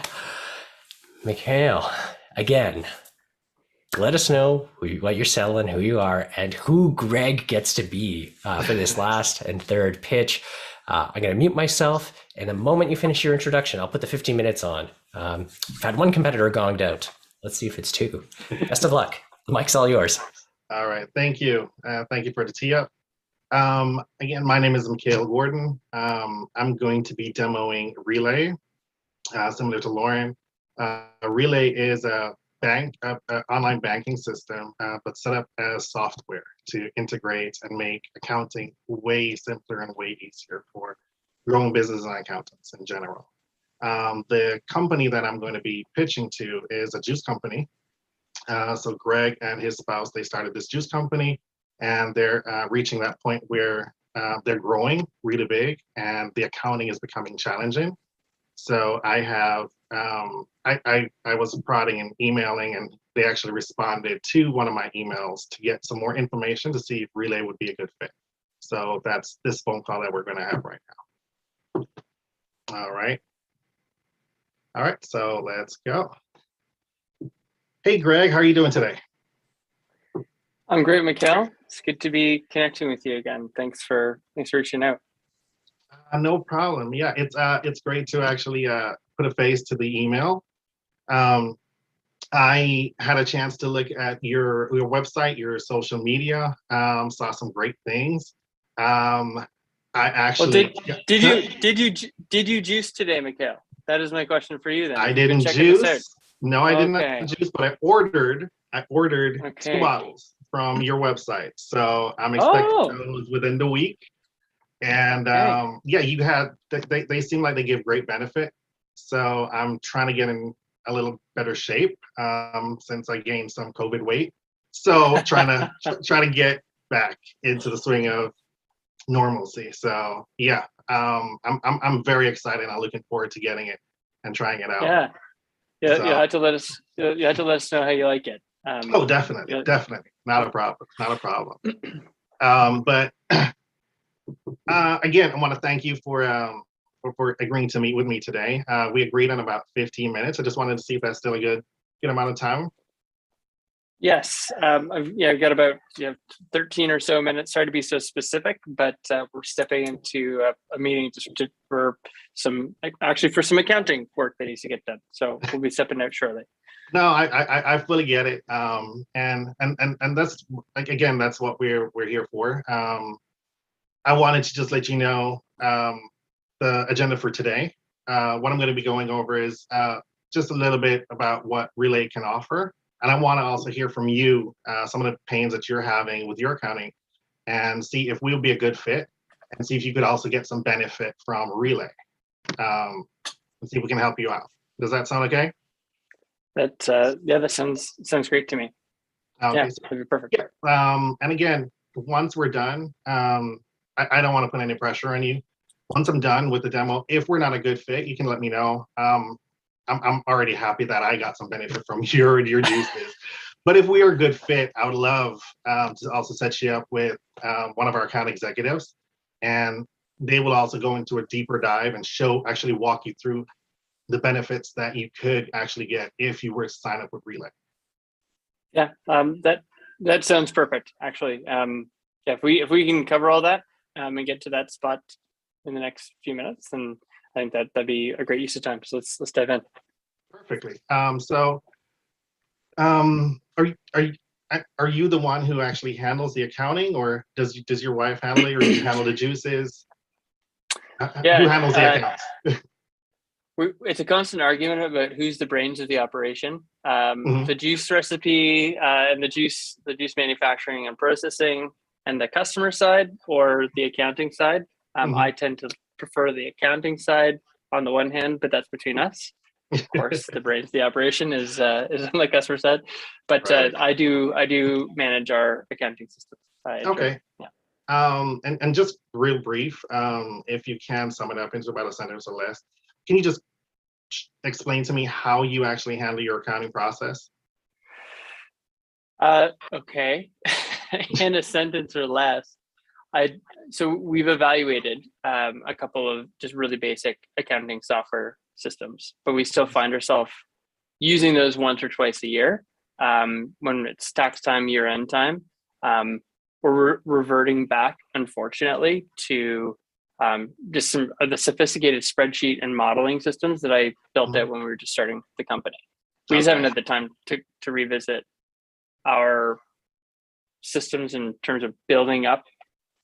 Mikhail, again, let us know what you're selling, who you are, and who Greg gets to be for this last and third pitch. I'm going to mute myself, and the moment you finish your introduction, I'll put the 15 minutes on. I've had one competitor gonged out. Let's see if it's two. Best of luck. The mic's all yours. All right, thank you. Thank you for the tee up. Again, my name is Mikhail Gordon. I'm going to be demoing Relay, similar to Lauren. Relay is a online banking system, but set up as software to integrate and make accounting way simpler and way easier for growing business and accountants in general. The company that I'm going to be pitching to is a juice company. So Greg and his spouse, they started this juice company, and they're reaching that point where they're growing really big and the accounting is becoming challenging. So I have, I was prodding and emailing, and they actually responded to one of my emails to get some more information to see if Relay would be a good fit. So that's this phone call that we're going to have right now. All right. All right, so let's go. Hey, Greg, how are you doing today? I'm great, Mikhail. It's good to be connecting with you again. Thanks for reaching out. No problem. Yeah, it's great to actually put a face to the email. I had a chance to look at your website, your social media. Saw some great things. I actually did you juice today, Mikhail? That is my question for you then. I didn't juice. No, I didn't juice, but I ordered 2 bottles from your website. So I'm expecting those within the week. And yeah, you had they seem like they give great benefit. So I'm trying to get in a little better shape since I gained some COVID weight. So trying to get back into the swing of normalcy. So yeah, I'm very excited. I'm looking forward to getting it and trying it out. Yeah, so, you had to let us. You had to let us know how you like it. Oh, definitely, definitely, not a problem, not a problem. But again, I want to thank you for agreeing to meet with me today. We agreed on about 15 minutes. I just wanted to see if that's still a good amount of time. Yes, I've got about 13 or so minutes. Sorry to be so specific, but we're stepping into a meeting for some accounting work that needs to get done. So we'll be stepping out shortly. No, I fully get it. And that's again, that's what we're here for. I wanted to just let you know the agenda for today. What I'm going to be going over is just a little bit about what Relay can offer. And I want to also hear from you some of the pains that you're having with your accounting and see if we'll be a good fit and see if you could also get some benefit from Relay and see if we can help you out. Does that sound okay? That sounds great to me. Okay, yeah, that'd be perfect. Yeah. And again, once we're done, I don't want to put any pressure on you. Once I'm done with the demo, if we're not a good fit, you can let me know. I'm already happy that I got some benefit from your juices. But if we are a good fit, I would love to also set you up with one of our account executives, and they will also go into a deeper dive and actually walk you through the benefits that you could actually get if you were to sign up with Relay. Yeah, that sounds perfect. Actually, if we can cover all that and get to that spot in the next few minutes, then I think that'd be a great use of time. So let's dive in. Perfectly. So, are are you the one who actually handles the accounting, or does your wife handle it, or do you handle the juices? Yeah, Who handles the accounts? it's a constant argument about who's the brains of the operation. Mhm. The juice recipe and the juice manufacturing and processing, and the customer side or the accounting side. I tend to prefer the accounting side on the one hand, but that's between us. Of course, the brains of the operation is on the customer side, but Right. I do manage our accounting system. Okay. Yeah. And just real brief, if you can sum it up into about a sentence or less, can you just explain to me how you actually handle your accounting process? Okay. In a sentence or less. So we've evaluated a couple of just really basic accounting software systems, but we still find ourselves using those once or twice a year when it's tax time, year-end time. We're reverting back, unfortunately, to just some of the sophisticated spreadsheet and modeling systems that I built out when we were just starting the company. We just haven't had the time to revisit our systems in terms of building up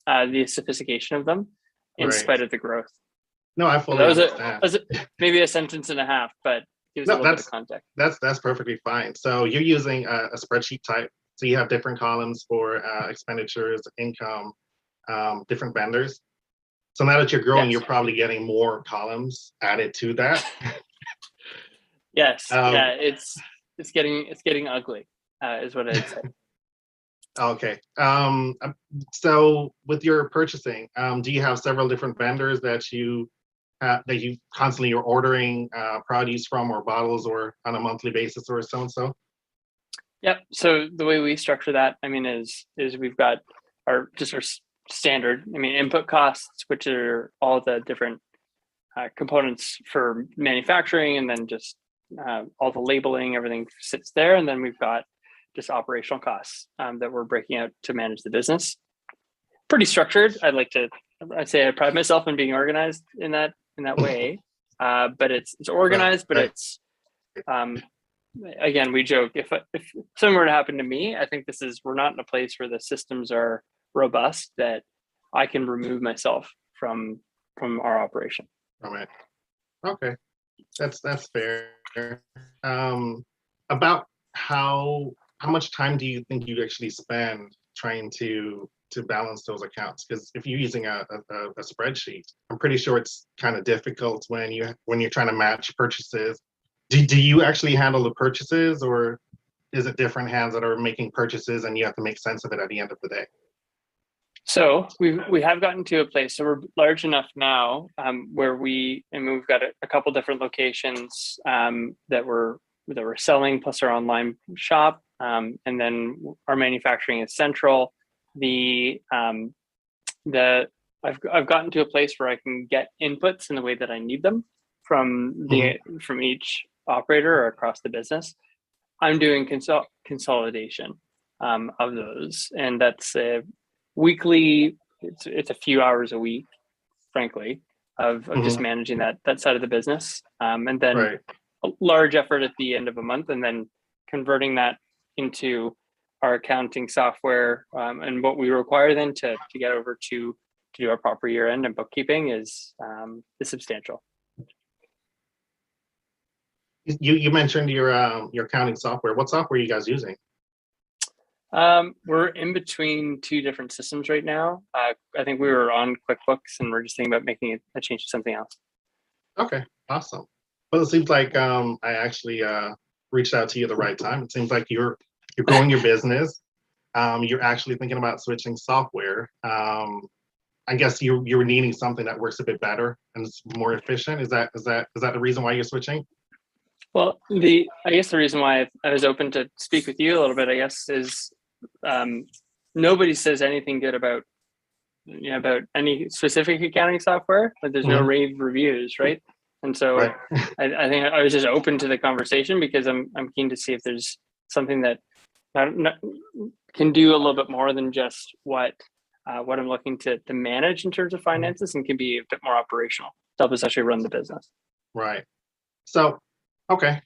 the sophistication of them in spite of the growth. No, I fully understand. That was maybe a sentence and a half, but gives a little bit of context. That's perfectly fine. So you're using a spreadsheet type. So you have different columns for expenditures, income, different vendors. So now that you're growing, you're probably getting more columns added to that. Yes. Yeah. It's getting ugly, is what I'd say. Okay. So with your purchasing, do you have several different vendors that you constantly are ordering produce from, or bottles, or on a monthly basis, or so and so? Yep. So the way we structure that, I mean, is we've got our standard, input costs, which are all the different components for manufacturing, and then just all the labeling, everything sits there. And then we've got just operational costs that we're breaking out to manage the business. Pretty structured. I'd say I pride myself in being organized in that way. But it's organized, but it's again, we joke, if something were to happen to me, I think we're not in a place where the systems are robust that I can remove myself from our operation. Right. Okay. That's fair. About how much time do you think you actually spend trying to balance those accounts? Because if you're using a spreadsheet, I'm pretty sure it's kind of difficult when you're trying to match purchases. Do you actually handle the purchases, or is it different hands that are making purchases and you have to make sense of it at the end of the day? So we have gotten to a place, so we're large enough now where we've got a couple different locations that we're selling, plus our online shop, and then our manufacturing is central. I've gotten to a place where I can get inputs in the way that I need them from each operator or across the business. I'm doing consolidation of those, and that's weekly. It's a few hours a week, frankly, of just managing that side of the business, and then a large effort at the end of a month, and then converting that into our accounting software, and what we require then to get over to do our proper year end and bookkeeping is substantial. You mentioned your accounting software. What software are you guys using? We're in between two different systems right now. I think we were on QuickBooks, and we're just thinking about making a change to something else. Okay, awesome. Well, it seems like I actually reached out to you at the right time. It seems like you're growing your business. You're actually thinking about switching software. I guess you were needing something that works a bit better and is more efficient. Is that the reason why you're switching? Well, I guess the reason why I was open to speak with you a little bit, I guess, is nobody says anything good about any specific accounting software, but there's no rave reviews, right? And so I think I was just open to the conversation because I'm keen to see if there's something that can do a little bit more than just what I'm looking to manage in terms of finances, and can be a bit more operational to help us actually run the business. Right. So, okay.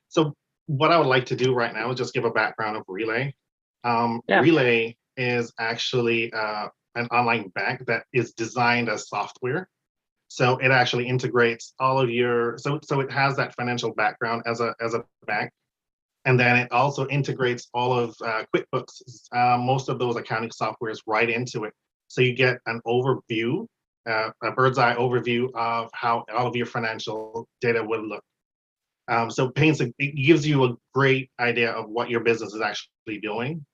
So what I would like to do right now is just give a background of Relay. Yeah. Relay is actually an online bank that is designed as software. So it actually integrates all of your, so it has that financial background as a bank. And then it also integrates all of QuickBooks, most of those accounting softwares right into it. So you get an overview, a bird's eye overview of how all of your financial data would look. So it gives you a great idea of what your business is actually doing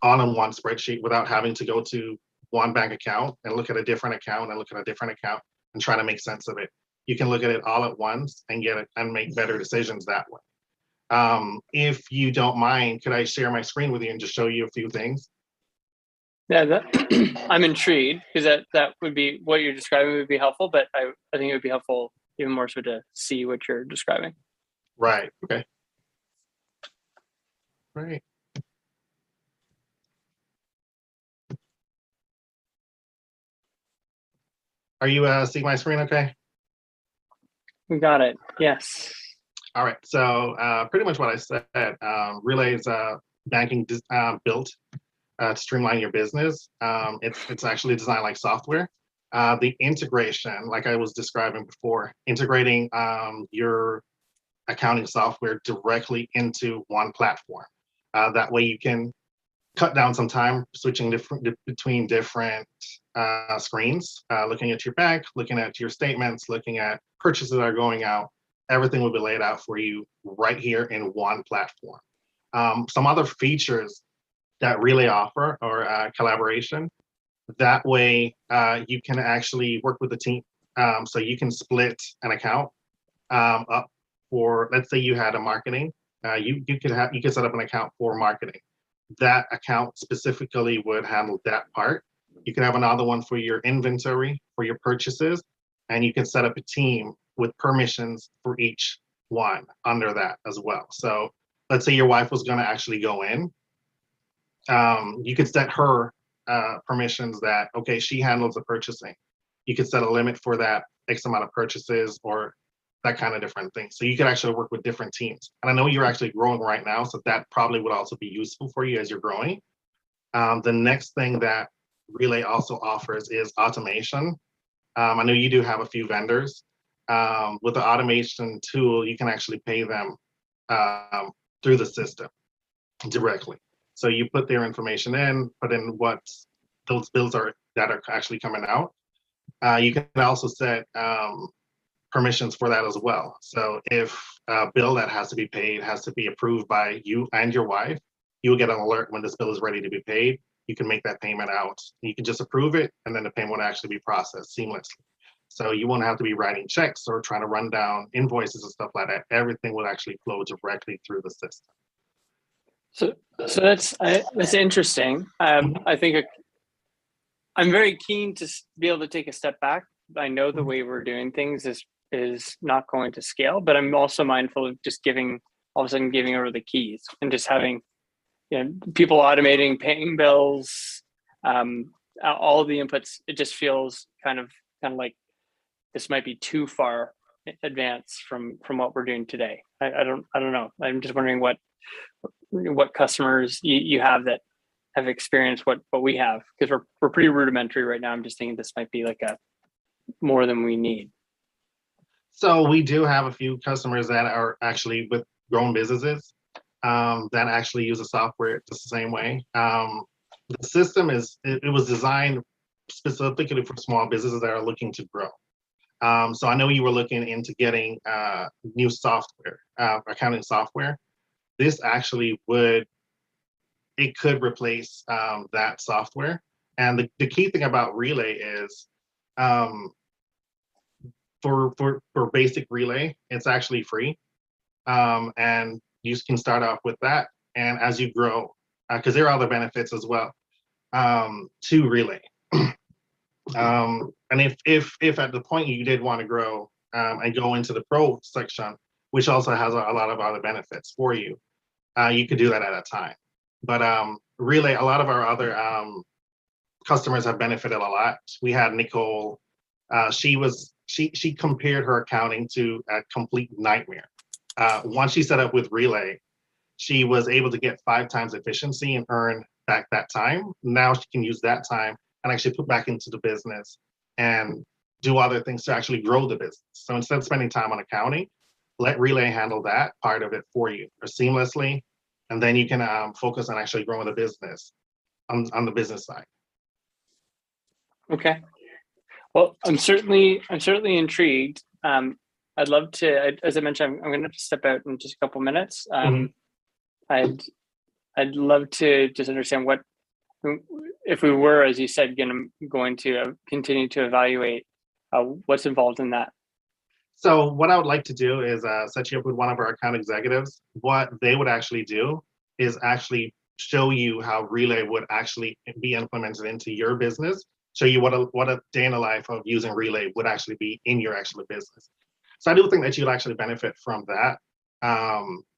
on one spreadsheet without having to go to one bank account and look at a different account and look at a different account and try to make sense of it. You can look at it all at once and get it and make better decisions that way. If you don't mind, could I share my screen with you and just show you a few things? Yeah, I'm intrigued because that would be what you're describing would be helpful, but I think it would be helpful even more so to see what you're describing. Right. Okay. Right. Are you seeing my screen okay? We got it. Yes. All right. So pretty much what I said, Relay is banking built to streamline your business. It's actually designed like software. The integration, like I was describing before, integrating your accounting software directly into one platform. That way you can cut down some time switching between different screens, looking at your bank, looking at your statements, looking at purchases that are going out. Everything will be laid out for you right here in one platform. Some other features that Relay offer are collaboration. That way you can actually work with the team. So you can split an account up for, let's say you had a marketing, you could set up an account for marketing. That account specifically would handle that part. You can have another one for your inventory, for your purchases, and you can set up a team with permissions for each one under that as well. So let's say your wife was going to actually go in. You could set her permissions that, okay, she handles the purchasing. You could set a limit for that X amount of purchases or that kind of different thing. So you could actually work with different teams. And I know you're actually growing right now, so that probably would also be useful for you as you're growing. The next thing that Relay also offers is automation. I know you do have a few vendors. With the automation tool, you can actually pay them through the system directly. So you put their information in, put in what those bills are that are actually coming out. You can also set permissions for that as well. So if a bill that has to be paid has to be approved by you and your wife, you will get an alert when this bill is ready to be paid. You can make that payment out. You can just approve it, and then the payment will actually be processed seamlessly. So you won't have to be writing checks or trying to run down invoices and stuff like that. Everything will actually flow directly through the system. So that's interesting. I think I'm very keen to be able to take a step back. I know the way we're doing things is not going to scale, but I'm also mindful of just all of a sudden giving over the keys and just having people automating, paying bills, all of the inputs. It just feels kind of like this might be too far advanced from what we're doing today. I don't know. I'm just wondering what customers you have that have experienced what we have, because we're pretty rudimentary right now. I'm just thinking this might be like more than we need. So we do have a few customers that are actually with grown businesses that actually use the software just the same way. The system it was designed specifically for small businesses that are looking to grow. So I know you were looking into getting new software, accounting software. This actually could replace that software. And the key thing about Relay is for basic Relay, it's actually free. And you can start off with that. And as you grow, because there are other benefits as well to Relay. And if at the point you did want to grow and go into the pro section, which also has a lot of other benefits for you, you could do that at a time. But Relay, a lot of our other customers have benefited a lot. We had Nicole. She compared her accounting to a complete nightmare. Once she set up with Relay, she was able to get 5 times efficiency and earn back that time. Now she can use that time and actually put back into the business and do other things to actually grow the business. So instead of spending time on accounting, let Relay handle that part of it for you or seamlessly. And then you can focus on actually growing the business on the business side. Okay. Well, I'm certainly intrigued. I'd love to, as I mentioned, I'm going to step out in just a couple minutes. I'd love to just understand what, if we were, as you said, going to continue to evaluate what's involved in that. So what I would like to do is set you up with one of our account executives. What they would actually do is actually show you how Relay would actually be implemented into your business, show you what a day in the life of using Relay would actually be in your actual business. So I do think that you'll actually benefit from that.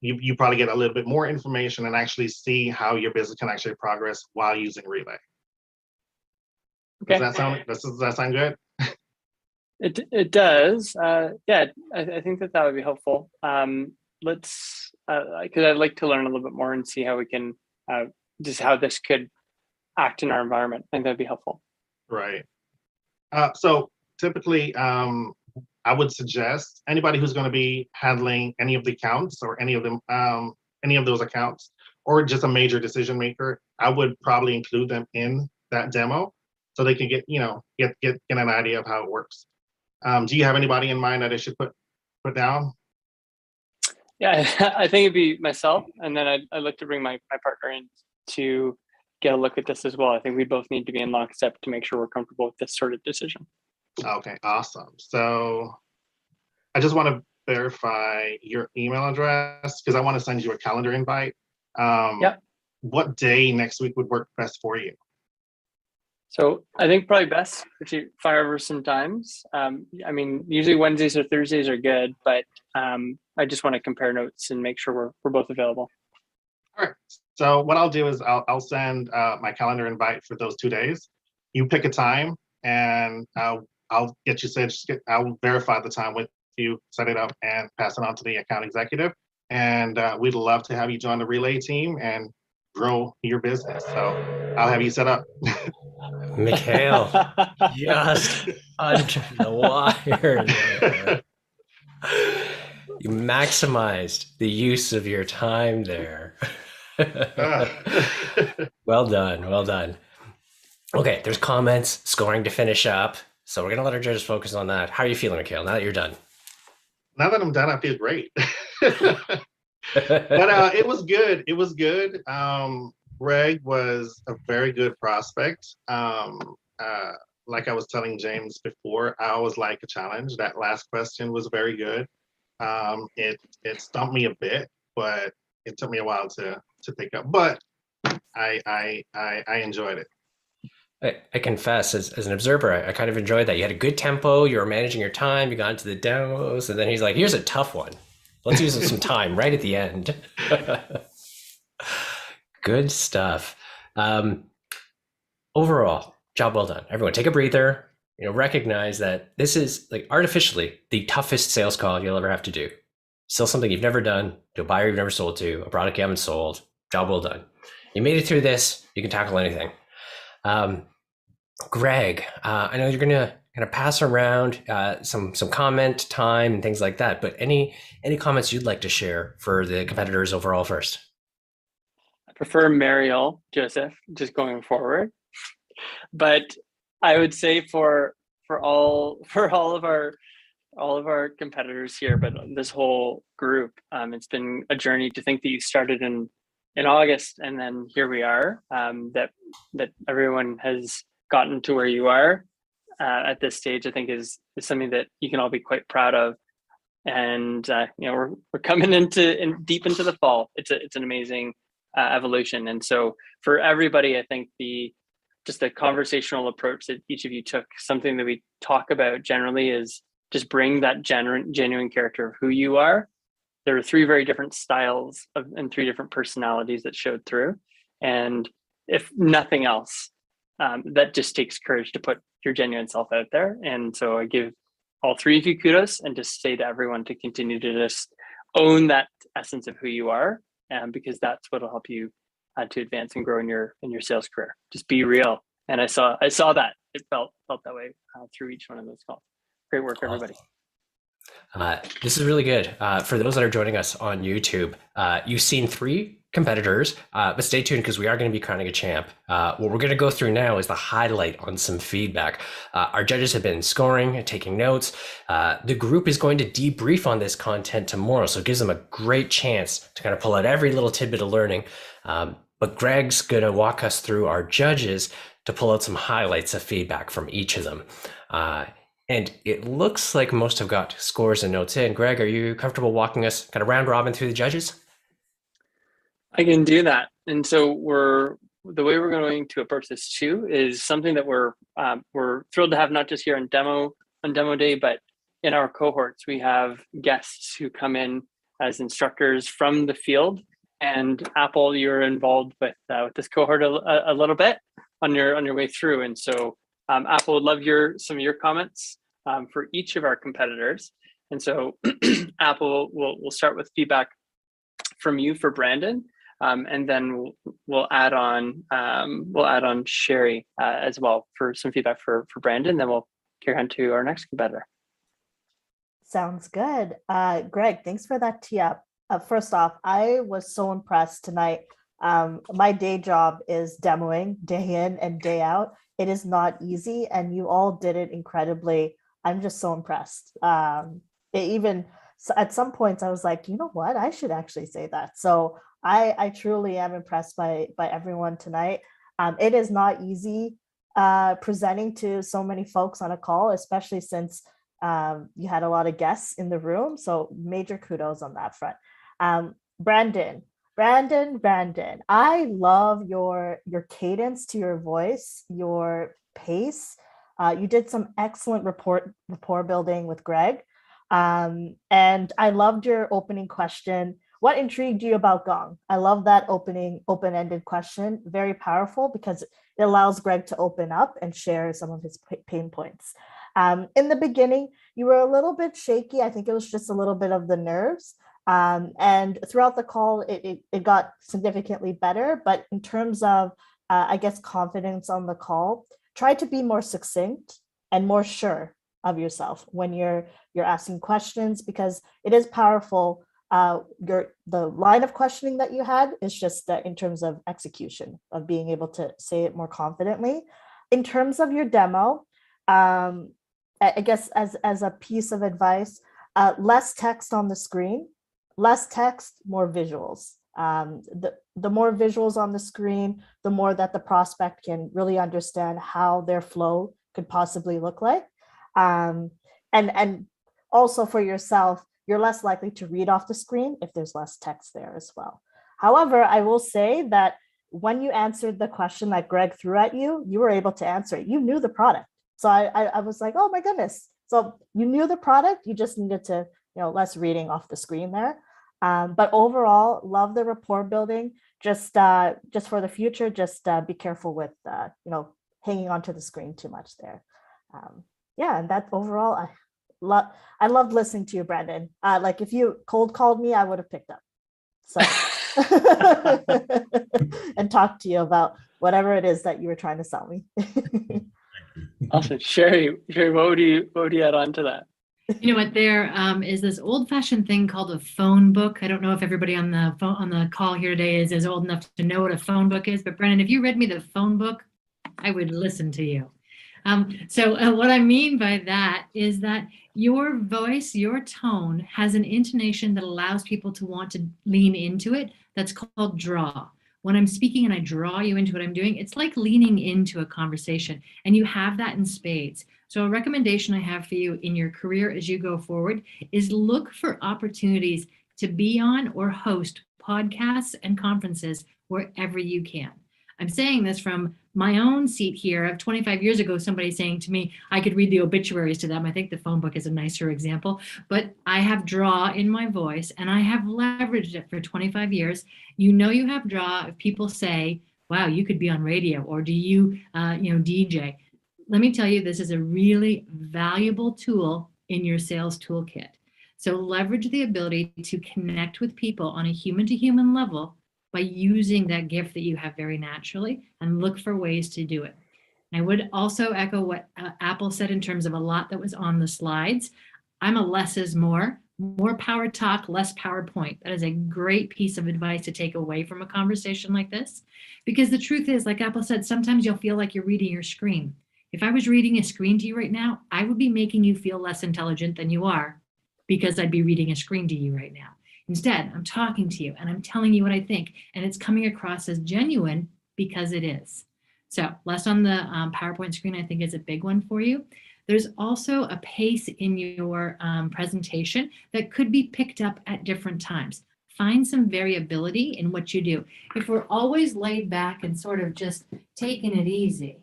You probably get a little bit more information and actually see how your business can actually progress while using Relay. Okay. Does that sound good? It does. Yeah, I think that would be helpful. Let's, because I'd like to learn a little bit more and see how we can, just how this could act in our environment. I think that'd be helpful. Right. So typically, I would suggest anybody who's going to be handling any of the accounts or any of them, any of those accounts, or just a major decision maker, I would probably include them in that demo so they can get an idea of how it works. Do you have anybody in mind that I should put down? Yeah, I think it'd be myself, and then I'd like to bring my partner in to get a look at this as well. I think we both need to be in lockstep to make sure we're comfortable with this sort of decision. Okay, awesome. So I just want to verify your email address because I want to send you a calendar invite. Yep. What day next week would work best for you? So I think probably best if you fire over some times. I mean, usually Wednesdays or Thursdays are good, but I just want to compare notes and make sure we're both available. All right. So what I'll do is I'll send my calendar invite for those 2 days. You pick a time, and I'll get you set. I'll verify the time with you, set it up, and pass it on to the account executive. And we'd love to have you join the Relay team and grow your business. So I'll have you set up. Mikhail, just under the wire there. You maximized the use of your time there. Well done, well done. Okay, there's comments, scoring to finish up. So we're going to let our judges focus on that. How are you feeling, Mikhail, now that you're done? Now that I'm done, I feel great. But it was good. It was good. Greg was a very good prospect. Like I was telling James before, I always like a challenge. That last question was very good. It stumped me a bit, but it took me a while to pick up. But I enjoyed it. I confess, as an observer, I kind of enjoyed that. You had a good tempo, you were managing your time, you got into the demos, and then he's like, here's a tough one. Let's use some time right at the end. Good stuff. Overall, job well done. Everyone, take a breather. Recognize that this is like artificially the toughest sales call you'll ever have to do. Sell something you've never done to a buyer you've never sold to, a product you haven't sold. Job well done. You made it through this. You can tackle anything. Greg, I know you're gonna kind of pass around some comment time and things like that, but any comments you'd like to share for the competitors overall first? I prefer Mariel, Joseph, just going forward. But I would say for all of our competitors here, but this whole group, it's been a journey to think that you started in August, and then here we are. That everyone has gotten to where you are at this stage, I think is something that you can all be quite proud of. And we're coming deep into the fall. It's an amazing evolution. And so for everybody, I think the conversational approach that each of you took, something that we talk about generally is just bring that genuine character of who you are. There are 3 very different styles and 3 different personalities that showed through. And if nothing else, that just takes courage to put your genuine self out there. And so I give all 3 of you kudos and just say to everyone to continue to just own that essence of who you are because that's what will help you to advance and grow in your sales career. Just be real. And I saw that it felt that way through each one of those calls. Great work, everybody. This is really good. For those that are joining us on YouTube, you've seen 3 competitors, but stay tuned because we are going to be crowning a champ. What we're going to go through now is the highlight on some feedback. Our judges have been scoring and taking notes. The group is going to debrief on this content tomorrow, so it gives them a great chance to kind of pull out every little tidbit of learning. But Greg's going to walk us through our judges to pull out some highlights of feedback from each of them. And it looks like most have got scores and notes in. Greg, are you comfortable walking us kind of round robin through the judges? I can do that. And so the way we're going to approach this too is something that we're thrilled to have, not just here on demo day, but in our cohorts. We have guests who come in as instructors from the field. And Apple, you're involved with this cohort a little bit on your way through. And so Apple would love some of your comments for each of our competitors. And so Apple will start with feedback from you for Brandon, and then we'll add on Sherry as well for some feedback for Brandon. Then we'll carry on to our next competitor. Sounds good. Greg, thanks for that tee up. First off, I was so impressed tonight. My day job is demoing day in and day out. It is not easy, and you all did it incredibly. I'm just so impressed. At some points, I was like, you know what? I should actually say that. So I truly am impressed by everyone tonight. It is not easy presenting to so many folks on a call, especially since you had a lot of guests in the room. So major kudos on that front. Brandon, I love your cadence to your voice, your pace. You did some excellent rapport building with Greg. And I loved your opening question. What intrigued you about Gong? I love that open-ended question. Very powerful because it allows Greg to open up and share some of his pain points. In the beginning, you were a little bit shaky. I think it was just a little bit of the nerves. And throughout the call, it got significantly better. But in terms of, I guess, confidence on the call, try to be more succinct and more sure of yourself when you're asking questions, because it is powerful. The line of questioning that you had is just in terms of execution, of being able to say it more confidently. In terms of your demo, I guess as a piece of advice, less text on the screen. Less text, more visuals. The more visuals on the screen, the more that the prospect can really understand how their flow could possibly look like. And also for yourself, you're less likely to read off the screen if there's less text there as well. However, I will say that when you answered the question that Greg threw at you, you were able to answer it. You knew the product. So I was like, oh my goodness. So you knew the product, you just needed to, less reading off the screen there. But overall, love the rapport building. Just for the future, just be careful with hanging onto the screen too much there. And that overall, I loved listening to you, Brandon. Like if you cold called me, I would have picked up. So and talked to you about whatever it is that you were trying to sell me. Awesome, Sherry, what would you add on to that? You know what? There is this old-fashioned thing called a phone book. I don't know if everybody on the call here today is old enough to know what a phone book is. But Brennan, if you read me the phone book, I would listen to you. So what I mean by that is that your voice, your tone has an intonation that allows people to want to lean into it. That's called draw. When I'm speaking and I draw you into what I'm doing, it's like leaning into a conversation, and you have that in spades. So a recommendation I have for you in your career as you go forward is look for opportunities to be on or host podcasts and conferences wherever you can. I'm saying this from my own seat here of 25 years ago, somebody saying to me, I could read the obituaries to them. I think the phone book is a nicer example, but I have draw in my voice and I have leveraged it for 25 years. You have draw if people say, wow, you could be on radio, or do you, DJ. Let me tell you, this is a really valuable tool in your sales toolkit. So leverage the ability to connect with people on a human to human level by using that gift that you have very naturally, and look for ways to do it. And I would also echo what Apple said in terms of a lot that was on the slides. I'm a less is more power talk, less PowerPoint. That is a great piece of advice to take away from a conversation like this. Because the truth is, like Apple said, sometimes you'll feel like you're reading your screen. If I was reading a screen to you right now, I would be making you feel less intelligent than you are, because I'd be reading a screen to you right now. Instead, I'm talking to you and I'm telling you what I think, and it's coming across as genuine because it is. So less on the PowerPoint screen, I think, is a big one for you. There's also a pace in your presentation that could be picked up at different times. Find some variability in what you do. If we're always laid back and sort of just taking it easy,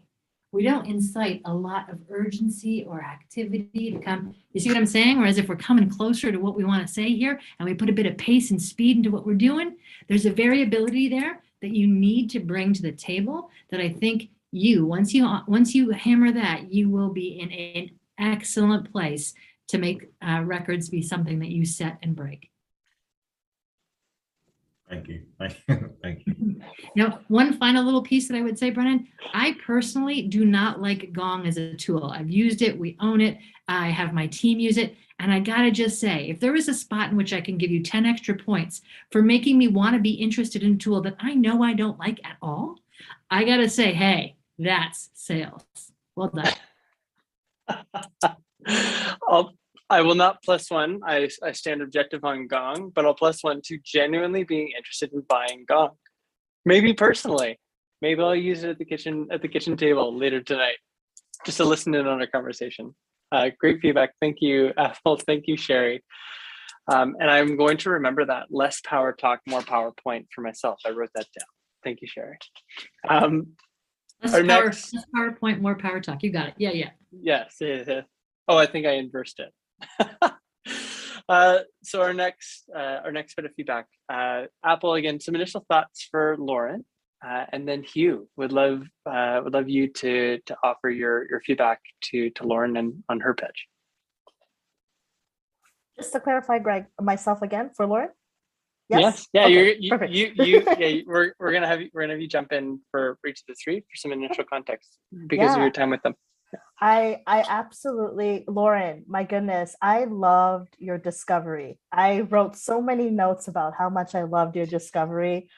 we don't incite a lot of urgency or activity to come. You see what I'm saying? Whereas if we're coming closer to what we want to say here and we put a bit of pace and speed into what we're doing, there's a variability there that you need to bring to the table that I think once you hammer that, you will be in an excellent place to make records be something that you set and break. Thank you. Thank you. Now, one final little piece that I would say, Brennan, I personally do not like Gong as a tool. I've used it, we own it, I have my team use it, and I gotta just say, if there is a spot in which I can give you 10 extra points for making me wanna be interested in a tool that I know I don't like at all, I gotta say, hey, that's sales. Well done. I will not +1. I stand objective on Gong, but I'll +1 to genuinely being interested in buying Gong. Maybe personally, maybe I'll use it at the kitchen table later tonight, just to listen in on our conversation. Great feedback. Thank you, Apple. Thank you, Sherry. And I'm going to remember that: less power talk, more PowerPoint for myself. I wrote that down. Thank you, Sherry. Less PowerPoint, more power talk. You got it. Yeah. Yes. Oh, I think I inversed it. So our next bit of feedback, Apple, again, some initial thoughts for Lauren, and then Hugh. Would love you to offer your feedback to Lauren and on her pitch. Just to clarify, Greg, myself again for Lauren. Yes. Yeah. Okay, We're gonna have you jump in for each of the three for some initial context because of your time with them. I absolutely, Lauren, my goodness, I loved your discovery. I wrote so many notes about how much I loved your discovery.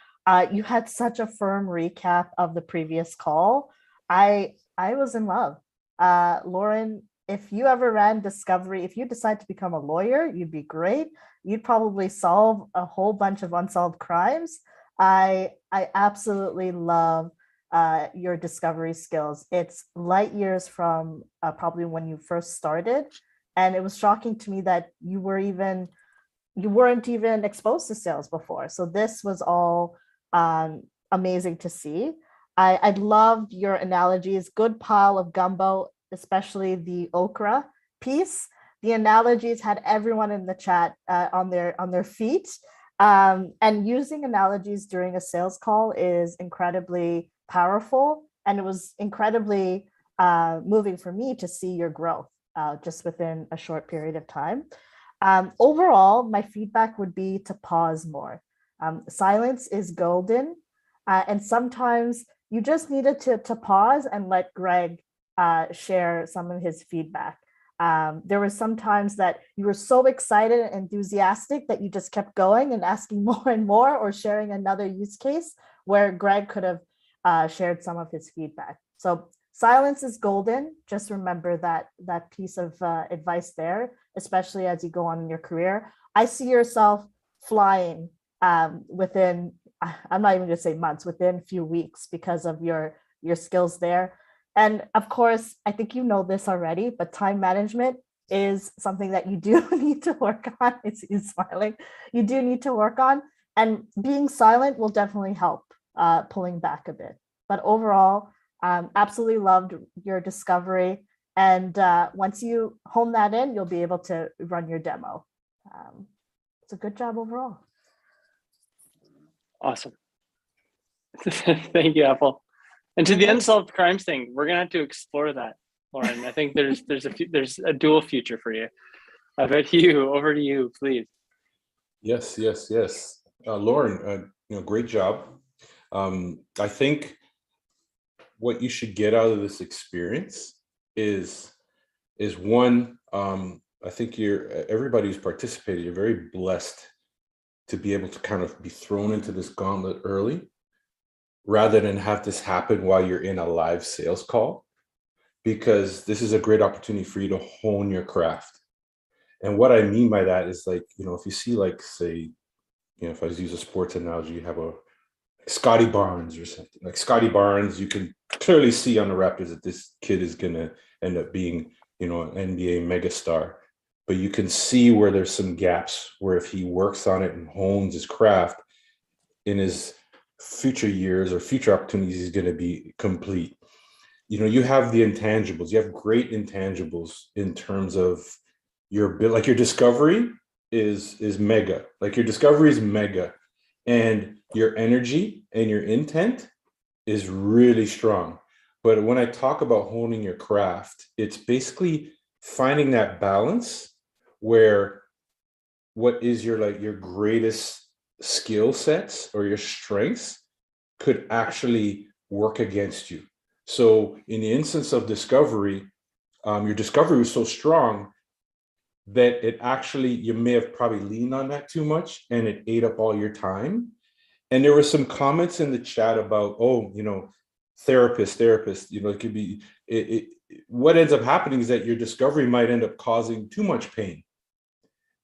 You had such a firm recap of the previous call. I was in love. Lauren, if you ever ran discovery, if you decide to become a lawyer, you'd be great. You'd probably solve a whole bunch of unsolved crimes. I absolutely love your discovery skills. It's light years from probably when you first started, and it was shocking to me that you weren't even exposed to sales before. So this was all amazing to see. I loved your analogies. Good pile of gumbo, especially the okra piece. The analogies had everyone in the chat on their feet. And using analogies during a sales call is incredibly powerful, and it was incredibly moving for me to see your growth just within a short period of time. Overall, my feedback would be to pause more. Silence is golden, and sometimes you just needed to pause and let Greg share some of his feedback. There were some times that you were so excited and enthusiastic that you just kept going and asking more and more, or sharing another use case where Greg could have shared some of his feedback. So silence is golden. Just remember that piece of advice there, especially as you go on in your career. I see yourself flying within, I'm not even going to say months, within a few weeks because of your skills there. And of course, I think you know this already, but time management is something that you do need to work on. It's you smiling. You do need to work on, and being silent will definitely help pulling back a bit. But overall, absolutely loved your discovery. And once you hone that in, you'll be able to run your demo. It's a good job overall. Awesome. Thank you, Apple. And to the unsolved crimes thing, we're gonna have to explore that, Lauren. I think there's a dual future for you. I bet you. Over to you, please. Yes, yes, yes. Lauren, great job. I think what you should get out of this experience is one. I think everybody who's participated, you're very blessed to be able to kind of be thrown into this gauntlet early, rather than have this happen while you're in a live sales call, because this is a great opportunity for you to hone your craft. And what I mean by that is, like, if you see, like, say, if I use a sports analogy, you have a Scotty Barnes or something. Like Scotty Barnes, you can clearly see on the Raptors that this kid is going to end up being, an NBA megastar. But you can see where there's some gaps where if he works on it and hones his craft, in his future years or future opportunities, he's going to be complete. You have the intangibles. You have great intangibles in terms of your discovery is mega. Like, your discovery is mega, and your energy and your intent is really strong. But when I talk about honing your craft, it's basically finding that balance where what is your greatest skill sets or your strengths could actually work against you. So in the instance of discovery, your discovery was so strong that it actually, you may have probably leaned on that too much and it ate up all your time. And there were some comments in the chat about, therapist, it could be, what ends up happening is that your discovery might end up causing too much pain.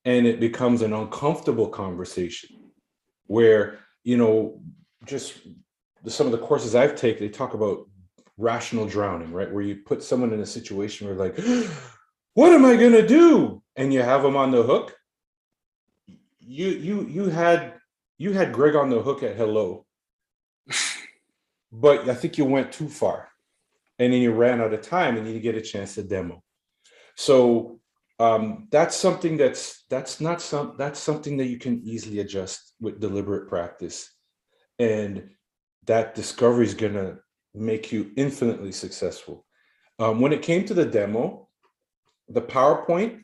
And it becomes an uncomfortable conversation where, just some of the courses I've taken, they talk about rational drowning, right? Where you put someone in a situation where, like, what am I going to do? And you have them on the hook. You had Greg on the hook at hello, but I think you went too far, and then you ran out of time, and you didn't get a chance to demo. So that's something that's something that you can easily adjust with deliberate practice, and that discovery is going to make you infinitely successful. When it came to the demo, the PowerPoint,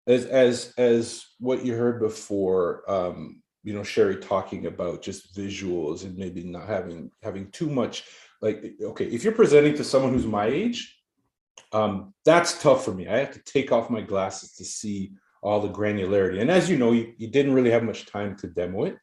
as what you heard before, Sherry talking about just visuals and maybe not having too much, like, okay, if you're presenting to someone who's my age, that's tough for me. I have to take off my glasses to see all the granularity. And as you know, you didn't really have much time to demo it.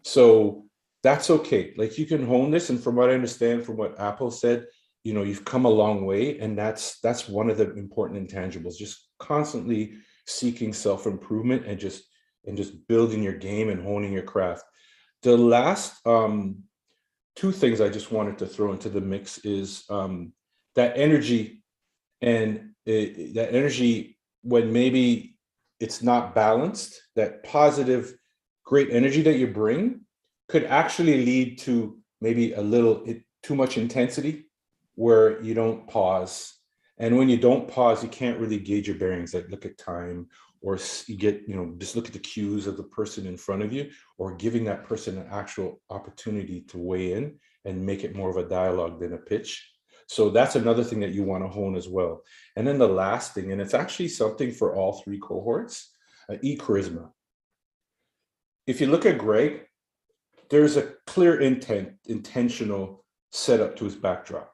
So that's okay. Like, you can hone this. And from what I understand, from what Apple said, you've come a long way. And that's one of the important intangibles, just constantly seeking self-improvement and just building your game and honing your craft. The last two things I just wanted to throw into the mix is that energy, and that energy, when maybe it's not balanced, that positive, great energy that you bring could actually lead to maybe a little too much intensity where you don't pause. And when you don't pause, you can't really gauge your bearings, like look at time, or you get, just look at the cues of the person in front of you, or giving that person an actual opportunity to weigh in and make it more of a dialogue than a pitch. So that's another thing that you want to hone as well. And then the last thing, and it's actually something for all three cohorts, charisma. If you look at Greg, there's a clear intentional setup to his backdrop.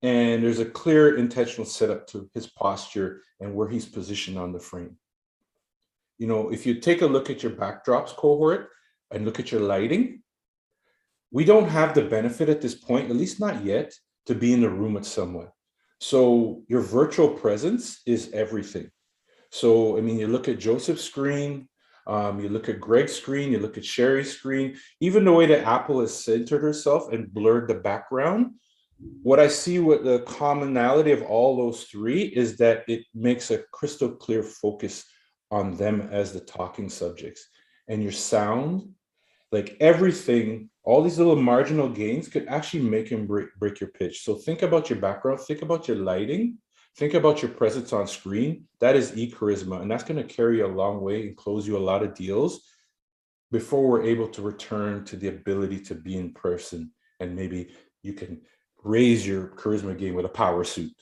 And there's a clear intentional setup to his posture and where he's positioned on the frame. If you take a look at your backdrops cohort and look at your lighting, we don't have the benefit at this point, at least not yet, to be in the room with someone. So your virtual presence is everything. So, you look at Joseph's screen, you look at Greg's screen, you look at Sherry's screen, even the way that Apple has centered herself and blurred the background. What I see with the commonality of all those three is that it makes a crystal clear focus on them as the talking subjects. And your sound, like everything, all these little marginal gains could actually make and break your pitch. So think about your background, think about your lighting, think about your presence on screen. That is charisma, and that's going to carry you a long way and close you a lot of deals before we're able to return to the ability to be in person. And maybe you can raise your charisma game with a power suit,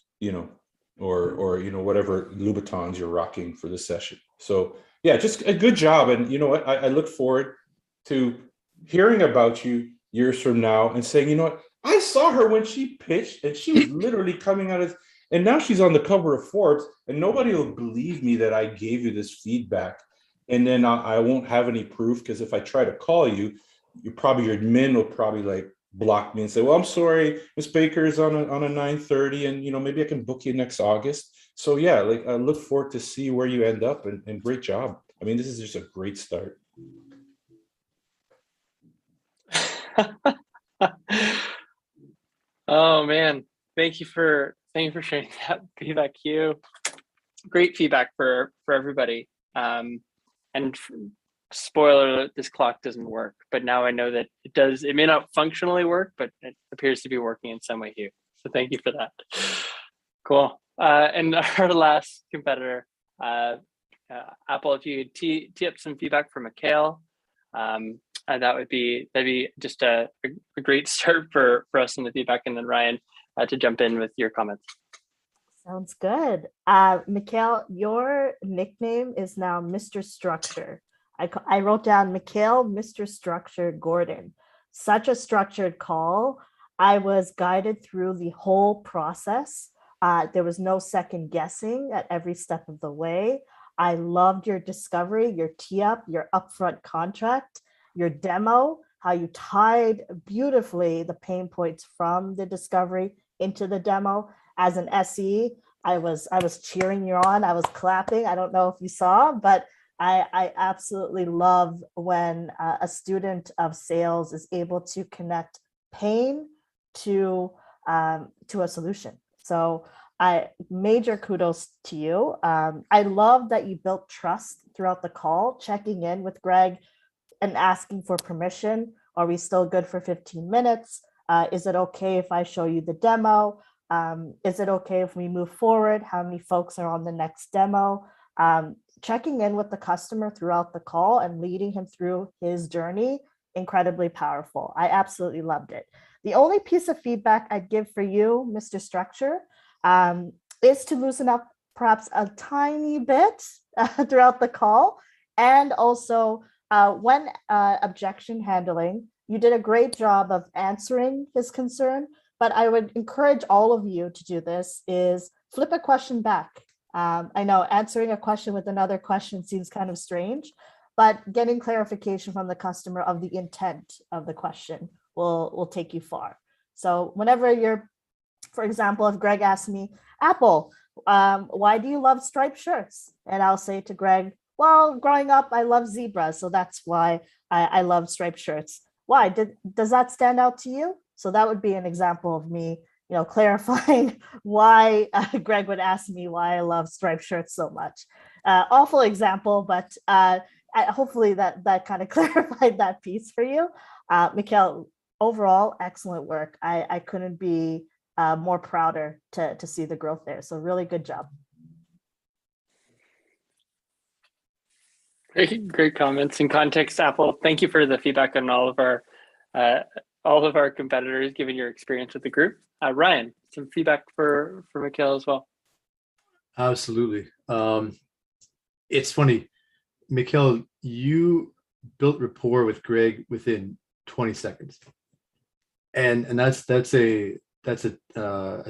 or whatever Louboutins you're rocking for the session. So yeah, just a good job. And you know what? I look forward to hearing about you years from now and saying, you know what? I saw her when she pitched and she was literally coming out of, and now she's on the cover of Forbes and nobody will believe me that I gave you this feedback. And then I won't have any proof, because if I try to call you, your admin will probably like block me and say, well, I'm sorry, Miss Baker is on a 9:30 and maybe I can book you next August. So yeah, like I look forward to see where you end up, and great job. I mean, this is just a great start. Oh man, thank you for sharing that feedback, Hugh. Great feedback for everybody. And spoiler alert, this clock doesn't work, but now I know that it does. It may not functionally work, but it appears to be working in some way, Hugh. So thank you for that. Cool. And our last competitor, Apple, if you could tee up some feedback for Mikhail, that'd be just a great start for us in the feedback, and then Ryan to jump in with your comments. Sounds good. Mikhail, your nickname is now Mr. Structure. I wrote down Mikhail, Mr. Structure Gordon. Such a structured call. I was guided through the whole process. There was no second guessing at every step of the way. I loved your discovery, your tee up, your upfront contract, your demo, how you tied beautifully the pain points from the discovery into the demo. As an SE, I was cheering you on. I was clapping. I don't know if you saw, but I absolutely love when a student of sales is able to connect pain to a solution. So major kudos to you. I love that you built trust throughout the call, checking in with Greg and asking for permission. Are we still good for 15 minutes? Is it okay if I show you the demo? Is it okay if we move forward? How many folks are on the next demo? Checking in with the customer throughout the call and leading him through his journey, incredibly powerful. I absolutely loved it. The only piece of feedback I'd give for you, Mr. Structure, is to loosen up perhaps a tiny bit throughout the call. And also when objection handling, you did a great job of answering his concern, but I would encourage all of you to do this, is flip a question back. I know answering a question with another question seems kind of strange, but getting clarification from the customer of the intent of the question will take you far. So whenever you're, for example, if Greg asks me, Apple, why do you love striped shirts? And I'll say to Greg, well, growing up, I love zebras, so that's why I love striped shirts. Why? Does that stand out to you? So that would be an example of me, clarifying why Greg would ask me why I love striped shirts so much. Awful example, but hopefully that kind of clarified that piece for you. Mikhail, overall, excellent work. I couldn't be more prouder to see the growth there. So really good job. Great comments and context, Apple. Thank you for the feedback on all of our competitors, given your experience with the group. Ryan, some feedback for Mikhail as well. Absolutely. It's funny, Mikhail, you built rapport with Greg within 20 seconds, and that's a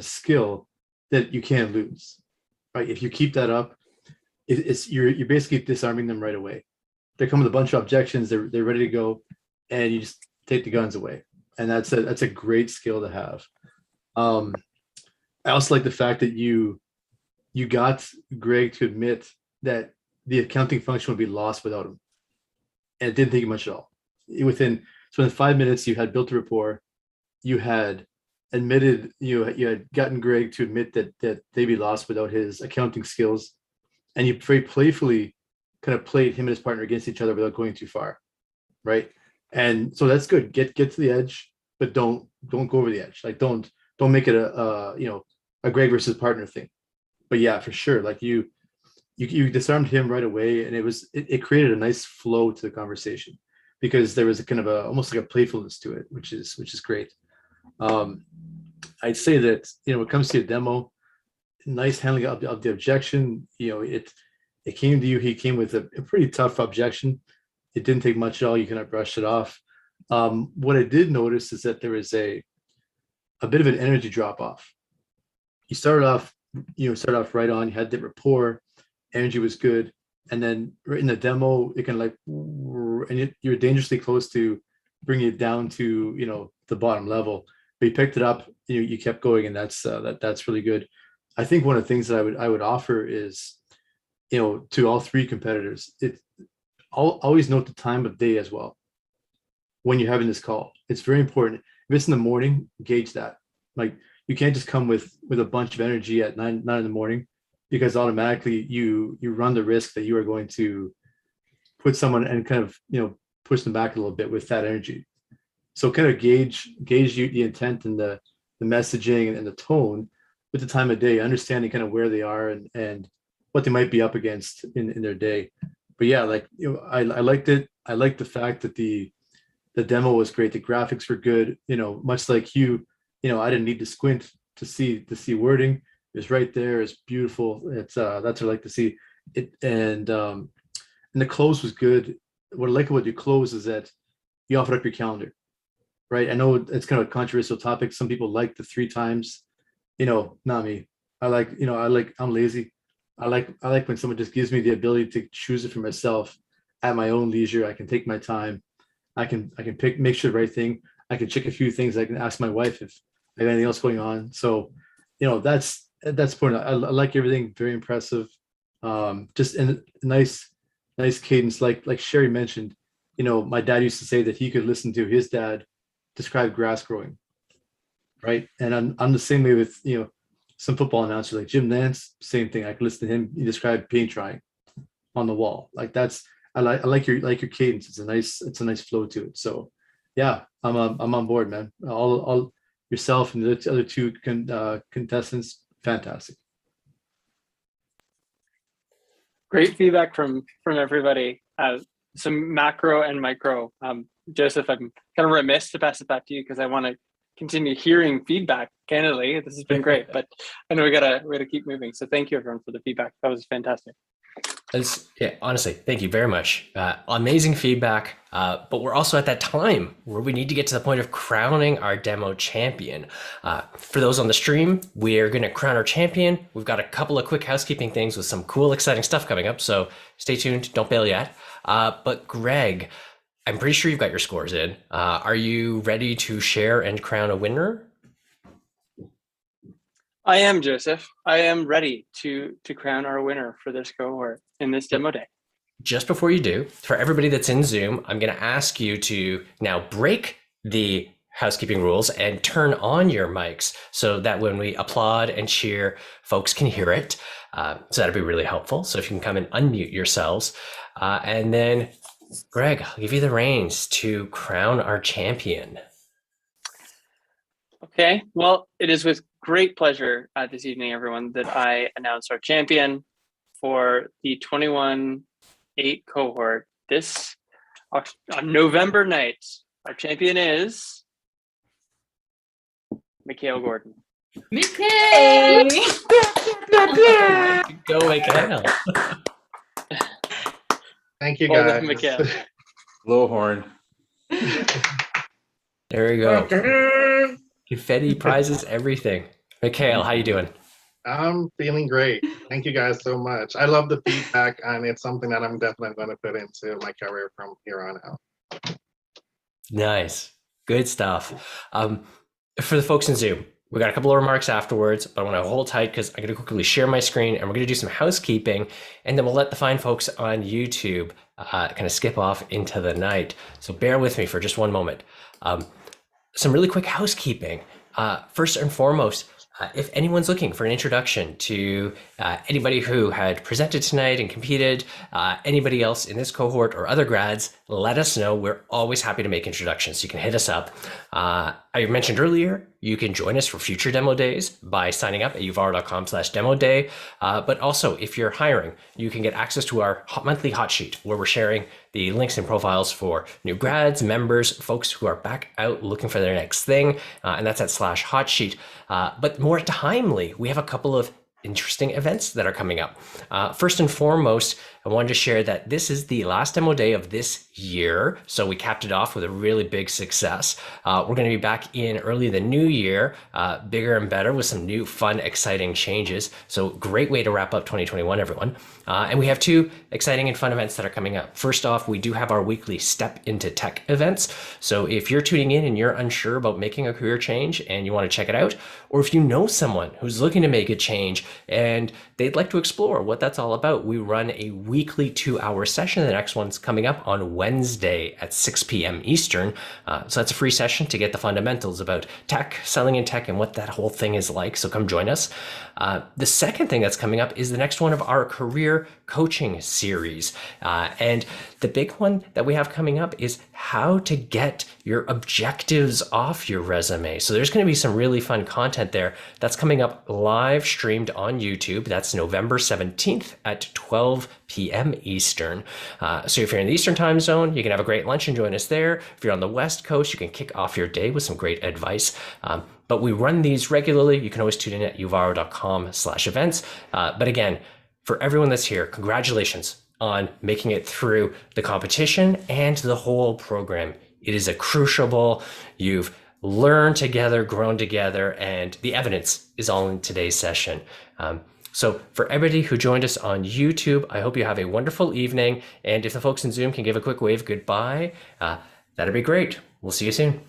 skill that you can't lose, right? If you keep that up, you're basically disarming them right away. They come with a bunch of objections. They're ready to go, and you just take the guns away. And that's a great skill to have. I also like the fact that you got Greg to admit that the accounting function would be lost without him, and it didn't take much at all. Within 5 minutes, you had built a rapport. You had admitted you had gotten Greg to admit that they'd be lost without his accounting skills, and you very playfully kind of played him and his partner against each other without going too far, right? And so that's good. Get to the edge, but don't go over the edge. Like don't make it a Greg versus partner thing. But yeah, for sure. Like you disarmed him right away, and it created a nice flow to the conversation because there was a kind of almost like a playfulness to it, which is great. I'd say that when it comes to a demo, nice handling of the objection. It came to you. He came with a pretty tough objection. It didn't take much at all. You kind of brushed it off. What I did notice is that there was a bit of an energy drop off. You started off right on. You had the rapport, energy was good, and then right in the demo, it kind of and you're dangerously close to bringing it down to the bottom level. But you picked it up. You kept going, and that's really good. I think one of the things that I would offer is, to all three competitors, always note the time of day as well when you're having this call. It's very important. If it's in the morning, gauge that. Like, you can't just come with a bunch of energy at 9 in the morning, because automatically you run the risk that you are going to put someone and kind of push them back a little bit with that energy. So kind of gauge the intent and the messaging and the tone with the time of day, understanding kind of where they are and what they might be up against in their day. But yeah, I liked it. I liked the fact that the demo was great. The graphics were good. Much like you, I didn't need to squint to see wording. It's right there. It's beautiful. It's that's what I like to see it. And the close was good. What I like about your close is that you offered up your calendar, right? I know it's kind of a controversial topic. Some people like the 3 times. Not me. I'm lazy. I like when someone just gives me the ability to choose it for myself at my own leisure. I can take my time. I can make sure the right thing. I can check a few things. I can ask my wife if I have anything else going on. So, that's important. I like everything. Very impressive. Just in a nice cadence. Like Sherry mentioned, my dad used to say that he could listen to his dad describe grass growing, right? And I'm the same way with some football announcers like Jim Nance. Same thing. I could listen to him. He described paint drying on the wall. I like your cadence. It's a nice flow to it. So yeah, I'm on board, man. All yourself and the other 2 contestants, fantastic. Great feedback from everybody. Some macro and micro. Joseph, I'm kind of remiss to pass it back to you because I want to continue hearing feedback. Candidly, this has been great, but I know we gotta keep moving. So thank you everyone for the feedback. That was fantastic. Honestly, thank you very much. Amazing feedback. But we're also at that time where we need to get to the point of crowning our demo champion. For those on the stream, we are going to crown our champion. We've got a couple of quick housekeeping things with some cool, exciting stuff coming up. So stay tuned. Don't bail yet. But Greg, I'm pretty sure you've got your scores in. Are you ready to share and crown a winner? I am, Joseph. I am ready to crown our winner for this cohort in this demo day. Just before you do, for everybody that's in Zoom, I'm going to ask you to now break the housekeeping rules and turn on your mics so that when we applaud and cheer, folks can hear it. So that'd be really helpful. So if you can come and unmute yourselves. And then, Greg, I'll give you the reins to crown our champion. Okay, well, it is with great pleasure this evening, everyone, that I announce our champion for the 21-8 cohort. This on November night, our champion is Mikhail Gordon. Mikhail! Go, Mikhail. Thank you, Well guys. done, Mikhail. Low horn. There you go. Confetti, prizes, everything. Mikhail, how you doing? I'm feeling great. Thank you guys so much. I love the feedback, and it's something that I'm definitely going to put into my career from here on out. Nice. Good stuff. For the folks in Zoom, we got a couple of remarks afterwards, but I want to hold tight because I'm going to quickly share my screen and we're going to do some housekeeping, and then we'll let the fine folks on YouTube kind of skip off into the night. So bear with me for just one moment. Some really quick housekeeping. First and foremost, if anyone's looking for an introduction to anybody who had presented tonight and competed, anybody else in this cohort or other grads, let us know. We're always happy to make introductions. You can hit us up. I mentioned earlier, you can join us for future demo days by signing up at uvaro.com/demo day. But also, if you're hiring, you can get access to our monthly hot sheet where we're sharing the links and profiles for new grads, members, folks who are back out looking for their next thing. And that's at /hotsheet. But more timely, we have a couple of interesting events that are coming up. First and foremost, I wanted to share that this is the last demo day of this year. So we capped it off with a really big success. We're going to be back in early the new year, bigger and better with some new, fun, exciting changes. So great way to wrap up 2021, everyone. And we have two exciting and fun events that are coming up. First off, we do have our weekly Step into Tech events. So if you're tuning in and you're unsure about making a career change and you want to check it out, or if you know someone who's looking to make a change and they'd like to explore what that's all about, we run a weekly 2-hour session. The next one's coming up on Wednesday at 6 p.m. Eastern. So that's a free session to get the fundamentals about tech, selling in tech, and what that whole thing is like. So come join us. The second thing that's coming up is the next one of our career coaching series. And the big one that we have coming up is how to get your objectives off your resume. So there's going to be some really fun content there that's coming up live streamed on YouTube. That's November 17th at 12 p.m. Eastern. So if you're in the Eastern time zone, you can have a great lunch and join us there. If you're on the West Coast, you can kick off your day with some great advice. But we run these regularly. You can always tune in at uvaro.com/events. But again, for everyone that's here, congratulations on making it through the competition and the whole program. It is a crucible. You've learned together, grown together, and the evidence is all in today's session. So for everybody who joined us on YouTube, I hope you have a wonderful evening. And if the folks in Zoom can give a quick wave goodbye, that'd be great. We'll see you soon.